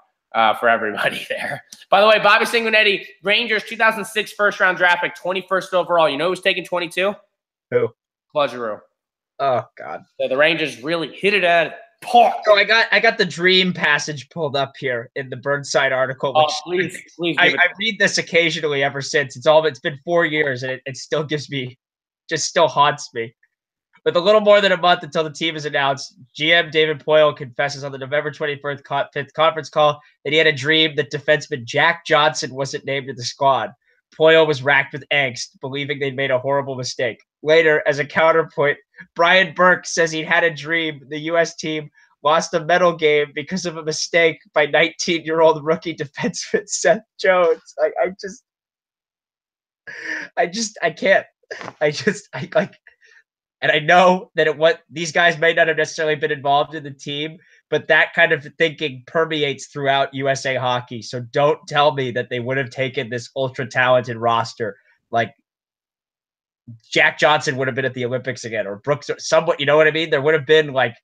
for everybody there. By the way, Bobby Sanguinetti, Rangers 2006 first-round draft pick, 21st overall. You know who's taking 22? Who? Claude Giroux. Oh God! So the Rangers really hit it at park. So I got the dream passage pulled up here in the Burnside article. Oh, please! I read this occasionally ever since. It's been 4 years and it still still haunts me. With a little more than a month until the team is announced, GM David Poile confesses on the November 25th conference call that he had a dream that defenseman Jack Johnson wasn't named to the squad. Poile was racked with angst, believing they'd made a horrible mistake. Later, as a counterpoint, Brian Burke says he'd had a dream the U.S. team lost a medal game because of a mistake by 19-year-old rookie defenseman Seth Jones. I can't. And I know that these guys may not have necessarily been involved in the team, but that kind of thinking permeates throughout USA hockey. So don't tell me that they would have taken this ultra talented roster. Like Jack Johnson would have been at the Olympics again, or Brooks, or somewhat, you know what I mean? There would have been like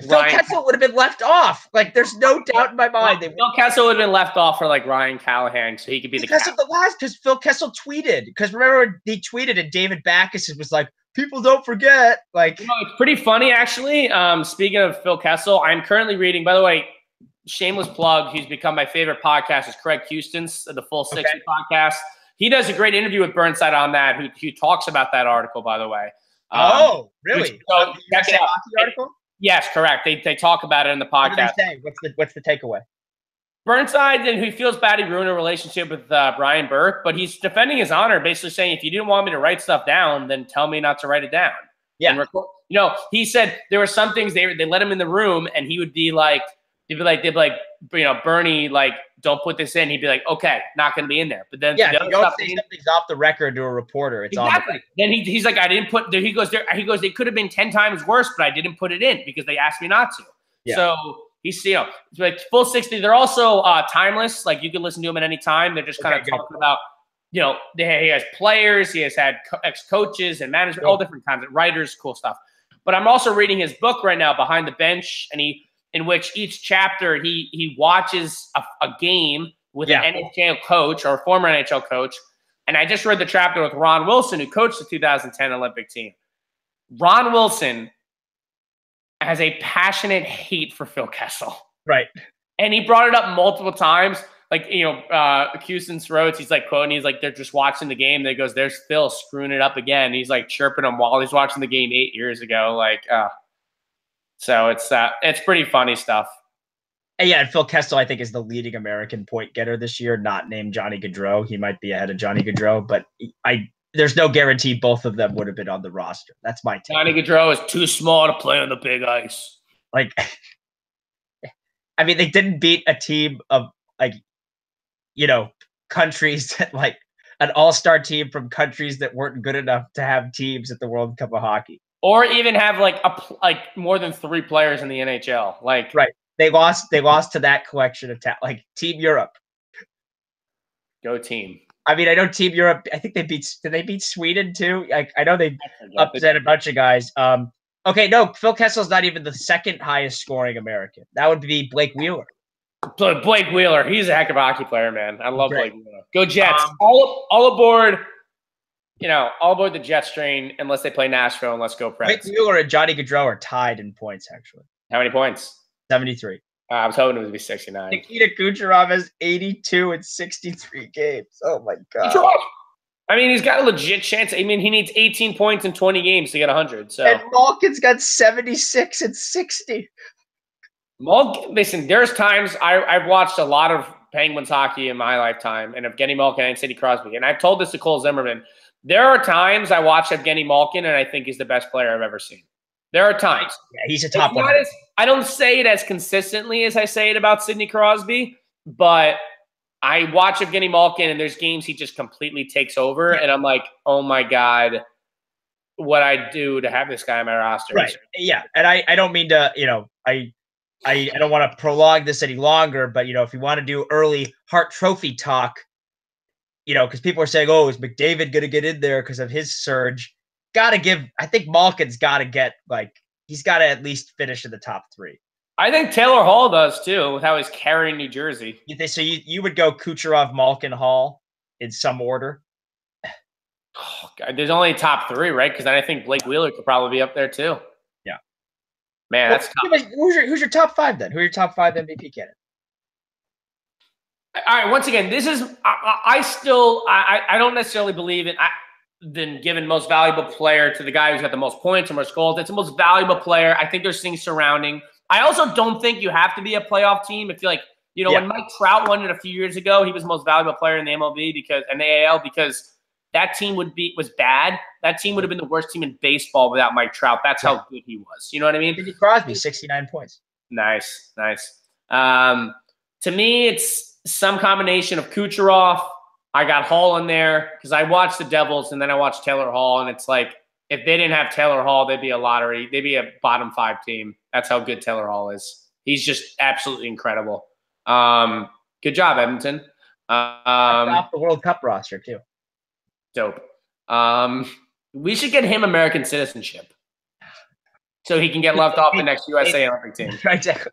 Phil Kessel would have been left off. Like there's no doubt in my mind. Phil Kessel would have been left off for like Ryan Callahan, so he could be because Phil Kessel tweeted. Because remember he tweeted and David Backus was like, people don't forget. Like it's pretty funny actually. Speaking of Phil Kessel, I'm currently reading. By the way, shameless plug. He's become my favorite podcast. Is Craig Houston's The Full 60 podcast. He does a great interview with Burnside on that. Who talks about that article, by the way. Oh, really? So check it out. Article? Yes, correct. They talk about it in the podcast. What do they say? What's the takeaway? Burnside, and he feels bad he ruined a relationship with Brian Burke, but he's defending his honor, basically saying, if you didn't want me to write stuff down, then tell me not to write it down. Yeah. He said there were some things they let him in the room, and he would be like, they'd be like, Bernie, like, don't put this in. He'd be like, okay, not going to be in there. But then if you don't say something's off the record to a reporter, it's exactly. On then he's like, I didn't put there. He goes, it could have been 10 times worse, but I didn't put it in because they asked me not to. Yeah. So he's, like Full 60. They're also timeless. Like you can listen to them at any time. They're just kind of talking about, he has players, he has had ex-coaches and management, all different kinds of writers, cool stuff. But I'm also reading his book right now, Behind the Bench, and in which each chapter he watches a game with an NHL coach or a former NHL coach. And I just read the chapter with Ron Wilson, who coached the 2010 Olympic team. Ron Wilson has a passionate hate for Phil Kessel. Right. And he brought it up multiple times. Like, Houston's Roads, he's like quoting, he's like, they're just watching the game. They goes, there's Phil screwing it up again. He's like chirping him while he's watching the game 8 years ago. Like, so it's pretty funny stuff. And Phil Kessel, I think, is the leading American point getter this year, not named Johnny Gaudreau. He might be ahead of Johnny Gaudreau, but there's no guarantee both of them would have been on the roster. That's my take. Johnny Gaudreau is too small to play on the big ice. Like, I mean, they didn't beat a team of countries that an all-star team from countries that weren't good enough to have teams at the World Cup of Hockey. Or even have like more than 3 players in the NHL. Like right. They lost to that collection of like Team Europe. Go team. I mean, I know Team Europe. I think did they beat Sweden too? I know they upset a bunch of guys. Okay, no, Phil Kessel's not even the second highest scoring American. That would be Blake Wheeler. Blake Wheeler, he's a heck of a hockey player, man. I love Blake Wheeler. Go Jets! All aboard! All aboard the Jets train. Unless they play Nashville, and let's go Preds. Blake Wheeler and Johnny Gaudreau are tied in points. Actually, how many points? 73. I was hoping it would be 69. Nikita Kucherov has 82 in 63 games. Oh my god! I mean, he's got a legit chance. I mean, he needs 18 points in 20 games to get 100. So and Malkin's got 76 and 60. Listen, there's times I've watched a lot of Penguins hockey in my lifetime, and Evgeny Malkin and Sidney Crosby. And I've told this to Cole Zimmerman. There are times I watch Evgeny Malkin, and I think he's the best player I've ever seen. There are times. Yeah, he's a top one. I don't say it as consistently as I say it about Sidney Crosby, but I watch Evgeny Malkin, and there's games he just completely takes over, and I'm like, oh my god, what I do to have this guy on my roster. Right. Yeah, and I don't mean to, I don't want to prolong this any longer, but if you want to do early Hart Trophy talk, because people are saying, oh, is McDavid going to get in there because of his surge? I think Malkin's got to get, he's got to at least finish in the top 3. I think Taylor Hall does too, with how he's carrying New Jersey. So you would go Kucherov, Malkin, Hall in some order? Oh, God, there's only top 3, right? Because then I think Blake Wheeler could probably be up there too. Yeah. Man, that's tough. Who's your top 5 then? Who are your top 5 MVP candidates? All right, once again, this is I don't necessarily believe in then giving most valuable player to the guy who's got the most points or most goals. It's the most valuable player. I think there's things surrounding. I also don't think you have to be a playoff team. If you're when Mike Trout won it a few years ago, he was the most valuable player in the MLB and the AL because that team was bad. That team would have been the worst team in baseball without Mike Trout. That's how good he was. You know what I mean? Sidney Crosby, 69 points. Nice. To me, it's some combination of Kucherov. I got Hall in there because I watched the Devils and then I watched Taylor Hall, and it's like if they didn't have Taylor Hall, they'd be a lottery. They'd be a bottom 5 team. That's how good Taylor Hall is. He's just absolutely incredible. Good job, Edmonton. Off the World Cup roster too. Dope. We should get him American citizenship so he can get left off the next USA Olympic team. Exactly.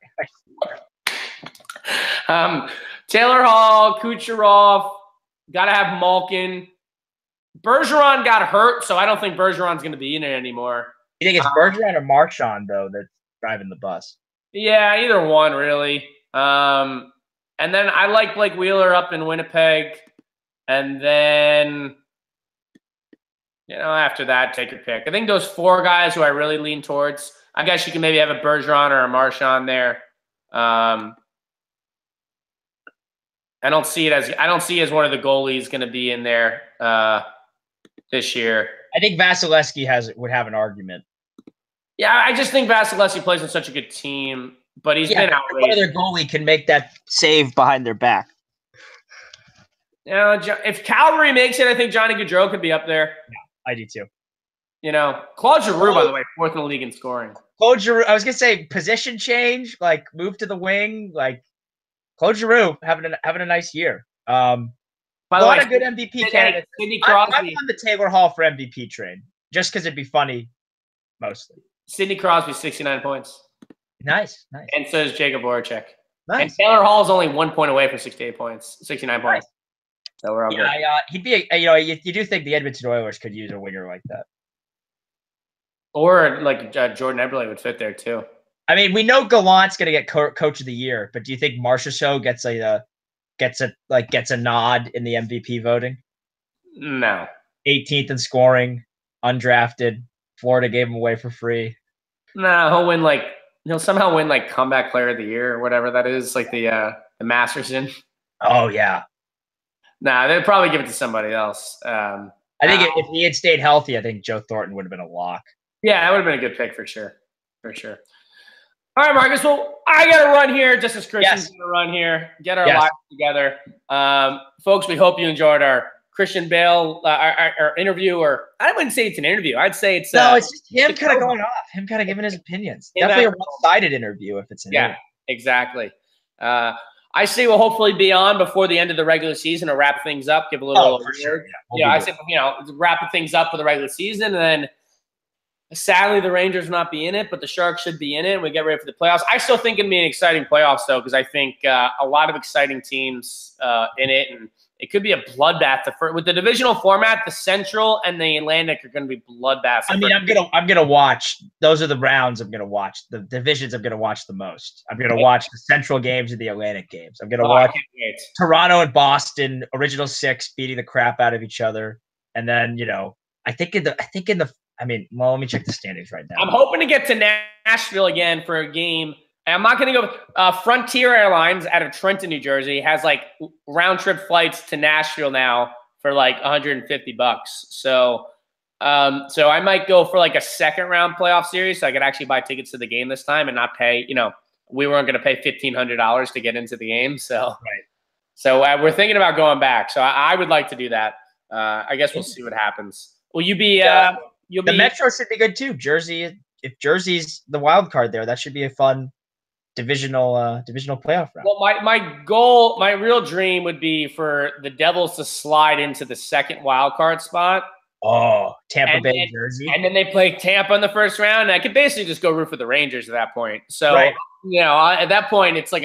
Taylor Hall, Kucherov, got to have Malkin. Bergeron got hurt, so I don't think Bergeron's going to be in it anymore. You think it's Bergeron or Marchand, though, that's driving the bus? Yeah, either one, really. And then I like Blake Wheeler up in Winnipeg. And then, after that, take your pick. I think those 4 guys who I really lean towards, I guess you can maybe have a Bergeron or a Marchand there. I don't see as one of the goalies going to be in there this year. I think Vasilevsky would have an argument. Yeah, I just think Vasilevsky plays on such a good team, but he's been outrageous. What other goalie can make that save behind their back? If Calgary makes it, I think Johnny Gaudreau could be up there. Yeah, I do too. Claude Giroux, by the way, 4th in the league in scoring. Claude Giroux, I was gonna say position change, move to the wing, Claude Giroux having a nice year. By the way, a good MVP candidate. Sidney Crosby. I'm on the Taylor Hall for MVP train, just because it'd be funny, mostly. Sidney Crosby, 69 points. Nice. And so is Jacob Voracek. Nice. And Taylor Hall is only 1 point away from 69 points. Nice. So we're all good. He'd be. You do think the Edmonton Oilers could use a winger like that, or Jordan Eberle would fit there too. I mean, we know Gallant's going to get Coach of the Year, but do you think Marchessault gets a nod in the MVP voting? No. 18th in scoring, undrafted. Florida gave him away for free. No, he'll somehow win comeback player of the year or whatever that is, the Masterson. Oh yeah. They'd probably give it to somebody else. I think if he had stayed healthy, I think Joe Thornton would have been a lock. Yeah, that would have been a good pick for sure. All right, Marcus. Well, I got to run here just as Christian's going to run here. Get our lives together. Folks, we hope you enjoyed our Christian Bale or interview, or I wouldn't say it's an interview. I'd say it's it's just him kind of going off, him kind of giving his opinions. Definitely a one-sided interview if it's an interview. Exactly. I say we'll hopefully be on before the end of the regular season to wrap things up, give a little for sure. I say wrap things up for the regular season, and then sadly the Rangers will not be in it, but the Sharks should be in it, and we get ready for the playoffs. I still think it'll be an exciting playoffs though, because I think a lot of exciting teams in it, and it could be a bloodbath. With the divisional format, the Central and the Atlantic are going to be bloodbaths. I mean, I'm gonna watch. Those are the rounds I'm gonna watch. The divisions I'm gonna watch the most. I'm gonna watch the Central games and the Atlantic games. I'm gonna watch Toronto and Boston, original six, beating the crap out of each other, and then I mean, well, let me check the standings right now. I'm hoping to get to Nashville again for a game. I'm not going to go. Frontier Airlines out of Trenton, New Jersey, has like round trip flights to Nashville now for like $150. So I might go for like a second round playoff series, so I could actually buy tickets to the game this time and not pay. We weren't going to pay $1,500 to get into the game, so we're thinking about going back. So I would like to do that. I guess we'll see what happens. Will you be? The Metro should be good too. Jersey, if Jersey's the wild card there, that should be a fun divisional playoff round. Well, my real dream would be for the Devils to slide into the second wild card spot. Oh, Tampa Bay, Jersey. And then they play Tampa in the first round. And I could basically just go root for the Rangers at that point. So, at that point, it's like,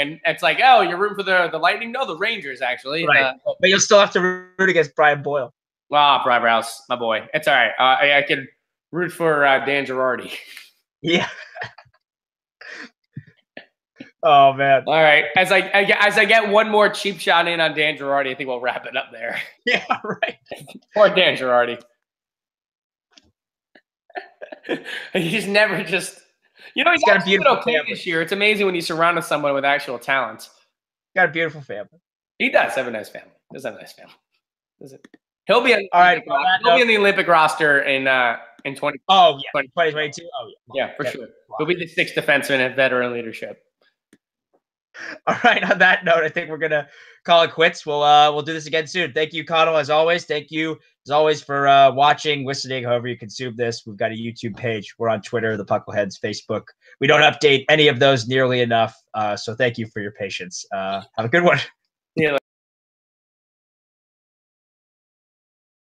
oh, you're rooting for the Lightning? No, the Rangers, actually. Right. But you'll still have to root against Brian Boyle. Well, Brian Rouse, my boy. It's all right. I could root for Dan Girardi. Yeah. Oh man! All right, as I get one more cheap shot in on Dan Girardi, I think we'll wrap it up there. Yeah, right. Poor Dan Girardi. He's never just, he's got a beautiful family this year. It's amazing when you surround someone with actual talent. Got a beautiful family. He does have a nice family. He does have a nice family. Does it? He'll be on. All right. He'll be in the Olympic roster in 20. Oh yeah, 2022. Oh yeah, for sure. He'll be the sixth defenseman at veteran leadership. All right. On that note, I think we're gonna call it quits. We'll do this again soon. Thank you, Conall, as always. Thank you, as always, for watching, listening, however you consume this. We've got a YouTube page. We're on Twitter, the Puckleheads, Facebook. We don't update any of those nearly enough. So thank you for your patience. Have a good one.